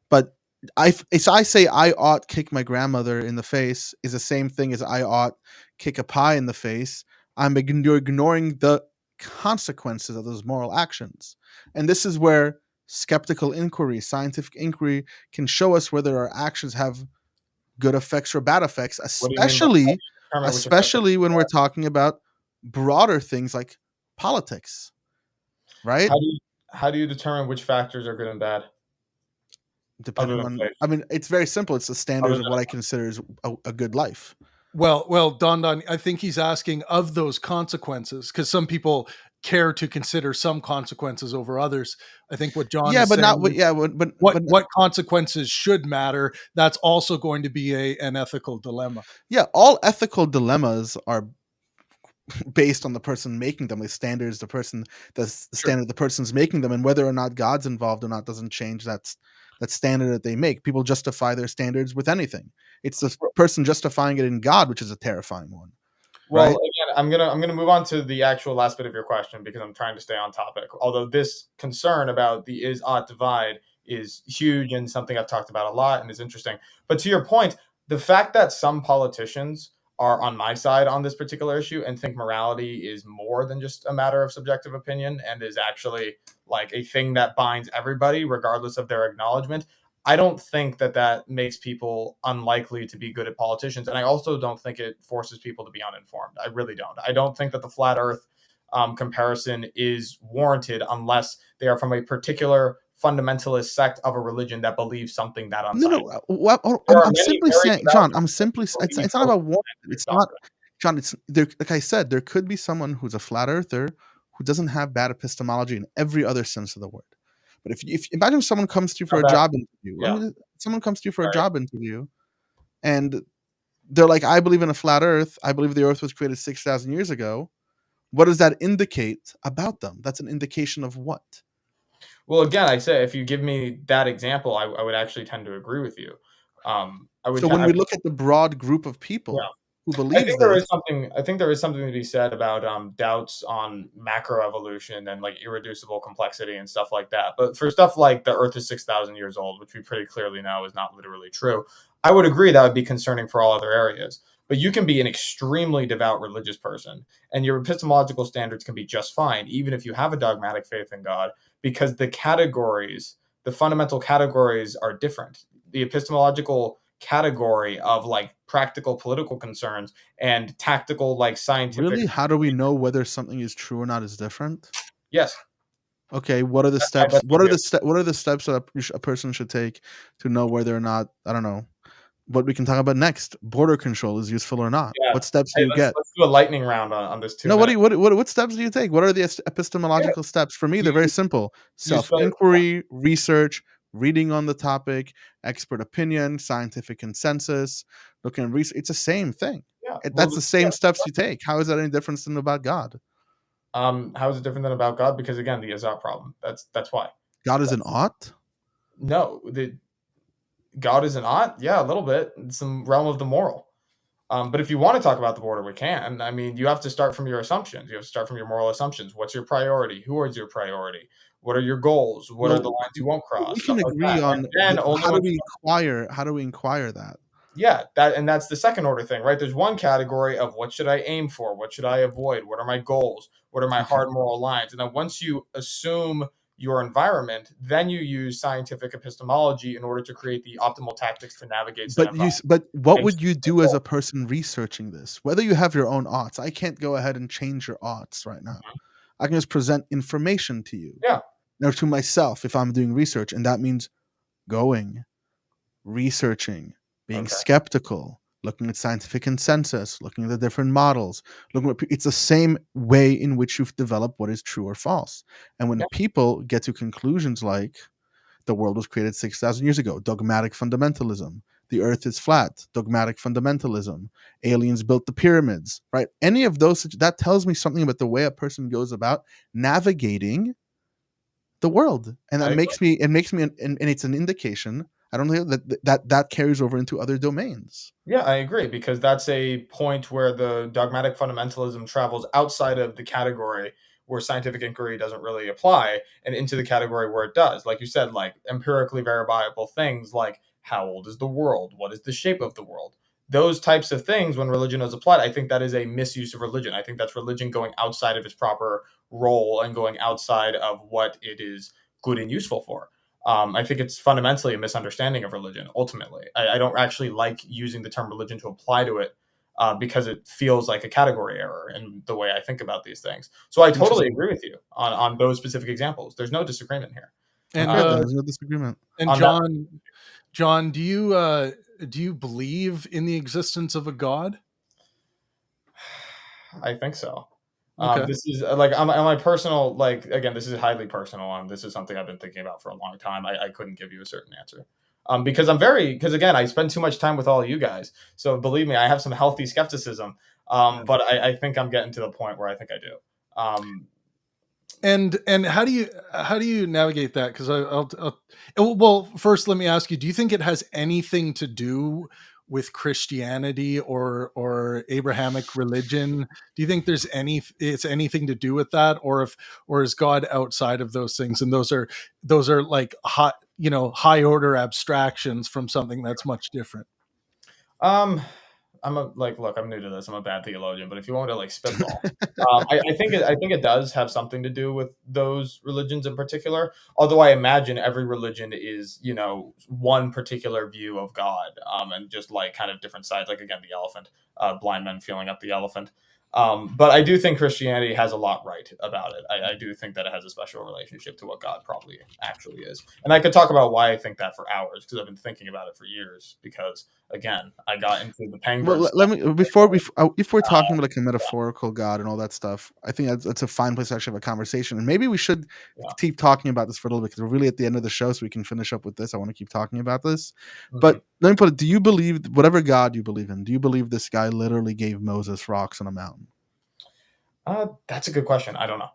but I say I ought kick my grandmother in the face is the same thing as I ought kick a pie in the face. I'm ignoring the consequences of those moral actions, and this is where skeptical inquiry, scientific inquiry, can show us whether our actions have good effects or bad effects, especially when we're talking about broader things like politics, right? How do you determine which factors are good and bad? Depending on, I mean, it's very simple. It's the standards of what I consider is a good life. Well, Don, I think he's asking of those consequences, because some people care to consider some consequences over others. I think what John is saying, what consequences should matter, that's also going to be an ethical dilemma. Yeah, all ethical dilemmas are based on the person making them. The standards, the standard the person's making them, and whether or not God's involved or not doesn't change that standard that they make. People justify their standards with anything. It's the person justifying it in God, which is a terrifying one. Well, right? Again, I'm gonna move on to the actual last bit of your question because I'm trying to stay on topic. Although this concern about the is-ought divide is huge and something I've talked about a lot and is interesting. But to your point, the fact that some politicians are on my side on this particular issue and think morality is more than just a matter of subjective opinion and is actually like a thing that binds everybody regardless of their acknowledgement, I don't think that makes people unlikely to be good at politicians. And I also don't think it forces people to be uninformed. I really don't. I don't think that the flat earth comparison is warranted unless they are from a particular fundamentalist sect of a religion that believes something that unscientific. I'm simply saying, John, it's not about warranted. It's not, John, it's there. Like I said, there could be someone who's a flat earther who doesn't have bad epistemology in every other sense of the word. But if imagine someone comes to you for a job interview, and they're like, I believe in a flat earth. I believe the earth was created 6,000 years ago. What does that indicate about them? That's an indication of what? Well, again, I say if you give me that example, I would actually tend to agree with you. When we look at the broad group of people who believe, I think there is something to be said about doubts on macroevolution and like irreducible complexity and stuff like that. But for stuff like the Earth is 6,000 years old, which we pretty clearly know is not literally true, I would agree that would be concerning for all other areas. But you can be an extremely devout religious person, and your epistemological standards can be just fine, even if you have a dogmatic faith in God, because the fundamental categories are different. The epistemological category of like practical political concerns and tactical like scientific. Really? How do we know whether something is true or not is different? Yes. Okay. What are the steps? What are the steps that a person should take to know whether or not, I don't know, what we can talk about next? Border control is useful or not? Yeah. What steps do you get? Let's do a lightning round on this too. No, what steps do you take? What are the epistemological steps? For me, they're very simple: self-inquiry, research, reading on the topic, expert opinion, scientific consensus, looking at research. It's the same thing. Yeah, that's the same steps you take. How is that any different than about God? How is it different than about God? Because again, the is-ought problem. That's why. God is an ought? No, God is an ought? Yeah, a little bit. It's some realm of the moral. But if you want to talk about the border, we can. I mean, you have to start from your assumptions. You have to start from your moral assumptions. What's your priority? Who is your priority? What are your goals? What are the lines you won't cross? We can agree on how do we inquire that? Yeah, that's the second order thing, right? There's one category of what should I aim for? What should I avoid? What are my goals? What are my hard moral lines? And then once you assume your environment, then you use scientific epistemology in order to create the optimal tactics to navigate. But what would you do as a person researching this? Whether you have your own oughts, I can't go ahead and change your oughts right now. Mm-hmm. I can just present information to you. Yeah. Or to myself if I'm doing research, and that means going, researching, being skeptical, looking at scientific consensus, looking at the different models, it's the same way in which you've developed what is true or false. And when people get to conclusions like the world was created 6,000 years ago, dogmatic fundamentalism, the earth is flat, dogmatic fundamentalism, aliens built the pyramids, right? Any of those, that tells me something about the way a person goes about navigating the world, and that I makes me and it's an indication. I don't think that carries over into other domains. Yeah, I agree, because that's a point where the dogmatic fundamentalism travels outside of the category where scientific inquiry doesn't really apply and into the category where it does. Like you said, like empirically verifiable things like how old is the world? What is the shape of the world? Those types of things, when religion is applied, I think that is a misuse of religion. I think that's religion going outside of its proper role and going outside of what it is good and useful for. I think it's fundamentally a misunderstanding of religion, ultimately. I don't actually like using the term religion to apply to it because it feels like a category error in the way I think about these things. So I totally agree with you on those specific examples. There's no disagreement here. And there's no disagreement. And John, do you believe in the existence of a God? I think so. Okay. This is like on my personal, like, again, this is highly personal. This is something I've been thinking about for a long time. I couldn't give you a certain answer. Because again, I spend too much time with all of you guys. So believe me, I have some healthy skepticism. But I think I'm getting to the point where I think I do. And how do you navigate that? Because well, first let me ask you: do you think it has anything to do with Christianity or Abrahamic religion? Do you think it's anything to do with that, or is God outside of those things, and those are like high order abstractions from something that's much different? Look, I'm new to this. I'm a bad theologian, but if you want to like spitball, I think it does have something to do with those religions in particular. Although I imagine every religion is, one particular view of God, and just like kind of different sides. Like again, the elephant, blind men feeling up the elephant. But I do think Christianity has a lot right about it. I do think that it has a special relationship to what God probably actually is. And I could talk about why I think that for hours, because I've been thinking about it for years. Because again, I got into the Pangburn. Well, let me before if we're talking about like a metaphorical God and all that stuff, I think that's a fine place to actually have a conversation. And maybe we should keep talking about this for a little bit, because we're really at the end of the show, so we can finish up with this. I want to keep talking about this. Mm-hmm. But let me put it: do you believe, whatever God you believe in, do you believe this guy literally gave Moses rocks on a mountain? That's a good question. I don't know.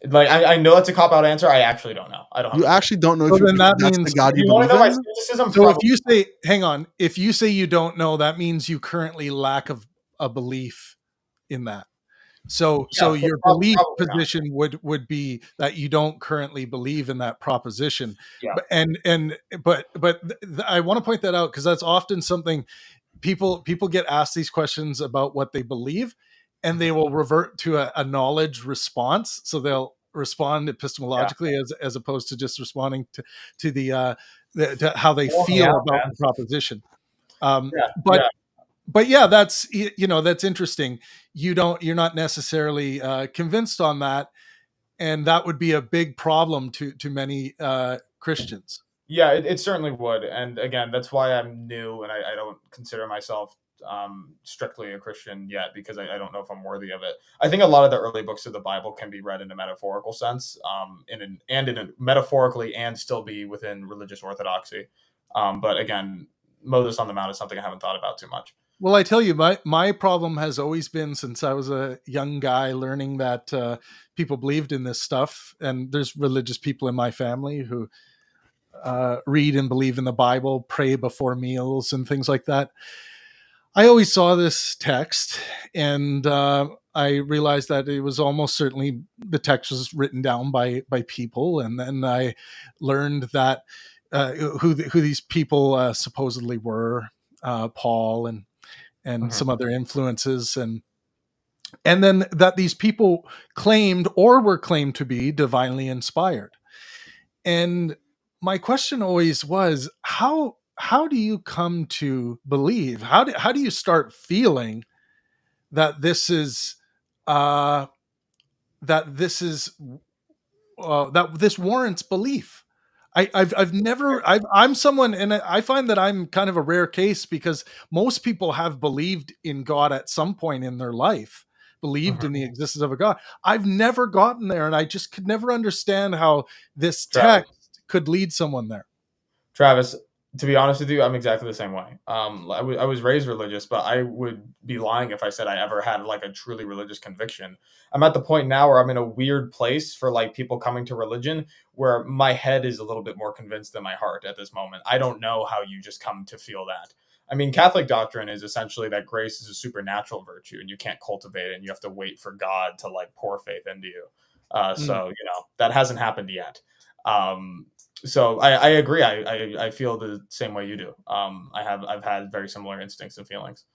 Like I know that's a cop-out answer. I actually don't know. I don't. You actually don't know. So then that means the God you want believe to know in? my skepticism? So if you say, hang on, if you say you don't know, that means you currently lack of a belief in that. So your belief position would be that you don't currently believe in that proposition. Yeah. But I want to point that out, because that's often something people get asked these questions about what they believe, and they will revert to a knowledge response. So they'll respond epistemologically as opposed to just responding to the to how they feel about the proposition. But yeah, that's that's interesting. You're not necessarily convinced on that, and that would be a big problem to many Christians. Yeah, it certainly would. And again, that's why I'm new, and I don't consider myself strictly a Christian yet, because I don't know if I'm worthy of it. I think a lot of the early books of the Bible can be read in a metaphorical sense, metaphorically, and still be within religious orthodoxy. But again, Moses on the Mount is something I haven't thought about too much. Well, I tell you, my problem has always been, since I was a young guy learning that people believed in this stuff, and there's religious people in my family who read and believe in the Bible, pray before meals and things like that. I always saw this text, and I realized that it was almost certainly the text was written down by people, and then I learned that who these people supposedly were, Paul and some other influences, and then that these people claimed or were claimed to be divinely inspired. And my question always was, how do you come to believe? How do you start feeling that this is that this warrants belief? I'm someone, and I find that I'm kind of a rare case, because most people have believed in God at some point in their life, believed in the existence of a God. I've never gotten there, and I just could never understand how this text could lead someone there. Travis, To be honest with you, I'm exactly the same way. I was raised religious, but I would be lying if I said I ever had like a truly religious conviction. I'm at the point now where I'm in a weird place for like people coming to religion where my head is a little bit more convinced than my heart at this moment. I don't know how you just come to feel that. I mean, Catholic doctrine is essentially that grace is a supernatural virtue and you can't cultivate it and you have to wait for God to like pour faith into you. So, you know, that hasn't happened yet. So I agree. I feel the same way you do. I've had very similar instincts and feelings.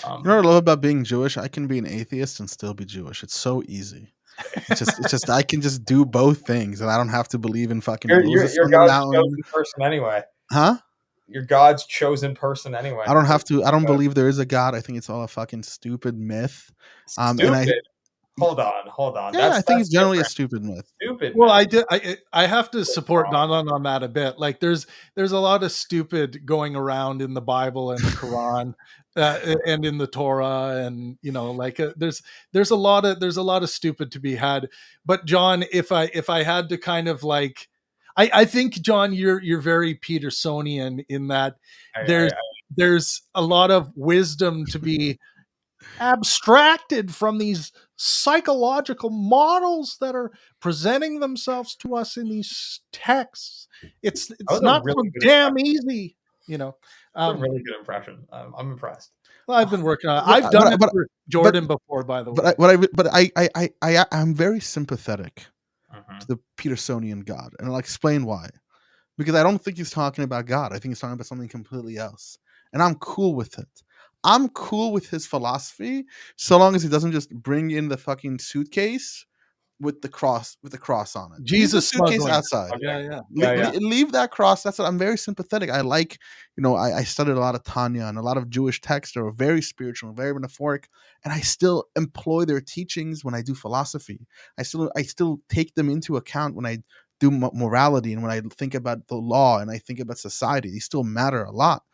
You know what I love about being Jewish? I can be an atheist and still be Jewish. It's so easy. It's just I can just do both things, and I don't have to believe in fucking Moses you're on the God's mountain. chosen person anyway. Huh? You're God's chosen person anyway. I don't have to. I don't believe there is a God. I think it's all a fucking stupid myth. Stupid. Hold on. Yeah, I think it's generally a stupid myth. Stupid. Well, I have to support Don on that a bit. Like, there's a lot of stupid going around in the Bible and the Quran, and in the Torah, and you know, like there's a lot of stupid to be had. But John, if I had to kind of like, I think John, you're very Petersonian in that there's a lot of wisdom to be abstracted from these psychological models that are presenting themselves to us in these texts. It's not so damn easy, you know. That's a really good impression. I'm impressed. Well, I've been working on it. I've done it for Jordan before, by the way. I'm very sympathetic to the Petersonian God, and I'll explain why. Because I don't think he's talking about God. I think he's talking about something completely else, and I'm cool with it. I'm cool with his philosophy so long as he doesn't just bring in the fucking suitcase with the cross on it. Jesus suitcase outside. Leave that cross. That's what I'm very sympathetic. I like, you know, I studied a lot of Tanya, and a lot of Jewish texts are very spiritual, very metaphoric, and I still employ their teachings when I do philosophy. I still take them into account when I do morality and when I think about the law and I think about society. They still matter a lot.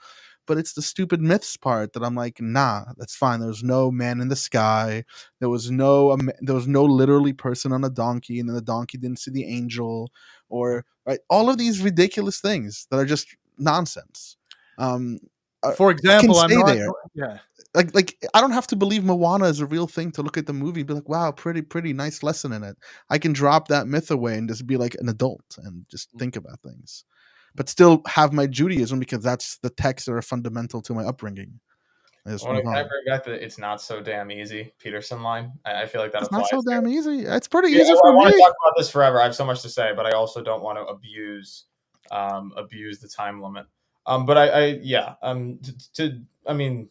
But it's the stupid myths part that I'm like, nah, that's fine. There was no man in the sky. There was no literally person on a donkey, and then the donkey didn't see the angel, or right. All of these ridiculous things that are just nonsense. For example, like I don't have to believe Moana is a real thing to look at the movie and be like, wow, pretty nice lesson in it. I can drop that myth away and just be like an adult and just think about things. But still have my Judaism because that's the texts that are fundamental to my upbringing. Can I bring back the "it's not so damn easy" Peterson line? I feel like that applies. It's not so damn easy. It's pretty easy for me. I want to talk about this forever. I have so much to say, but I also don't want to abuse the time limit. I mean,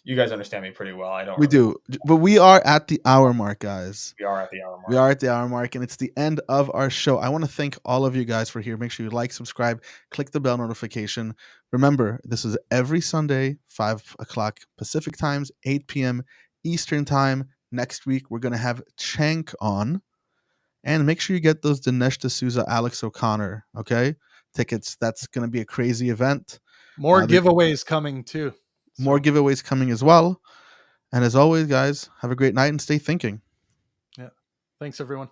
you guys understand me pretty well. I don't. We do, but we are at the hour mark, guys. We are at the hour mark, And it's the end of our show. I want to thank all of you guys for here. Make sure you like, subscribe, click the bell notification. Remember, this is every Sunday, 5 o'clock Pacific times, 8 p.m. Eastern time. Next week, we're going to have Chank on. And make sure you get those Dinesh D'Souza, Alex O'Connor, okay? Tickets. That's going to be a crazy event. More giveaways coming too. More giveaways coming as well. And as always, guys, have a great night and stay thinking. Yeah. Thanks, everyone.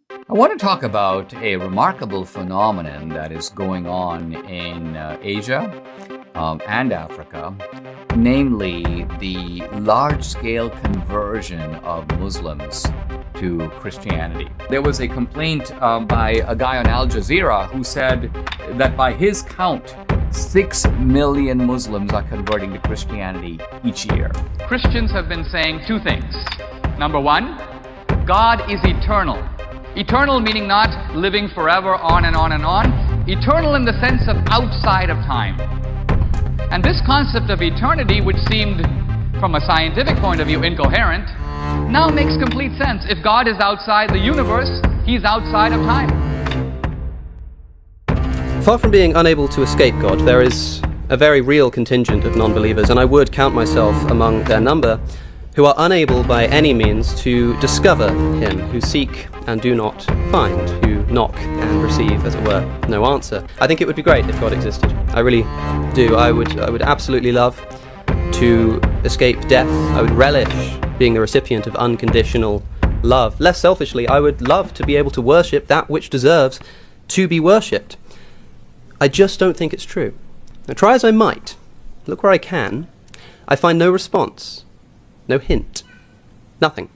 I want to talk about a remarkable phenomenon that is going on in Asia and Africa, namely the large-scale conversion of Muslims to Christianity. There was a complaint by a guy on Al Jazeera who said that by his count, 6 million Muslims are converting to Christianity each year. Christians have been saying two things. Number one, God is eternal. Eternal meaning not living forever on and on and on. Eternal in the sense of outside of time. And this concept of eternity, which seemed from a scientific point of view incoherent, now makes complete sense. If God is outside the universe, he's outside of time. Far from being unable to escape God, there is a very real contingent of non-believers, and I would count myself among their number, who are unable by any means to discover him, who seek and do not find, who knock and receive, as it were, no answer. I think it would be great if God existed. I really do. I would absolutely love to escape death. I would relish being the recipient of unconditional love. Less selfishly, I would love to be able to worship that which deserves to be worshipped. I just don't think it's true. Now, try as I might, look where I can, I find no response, no hint, nothing.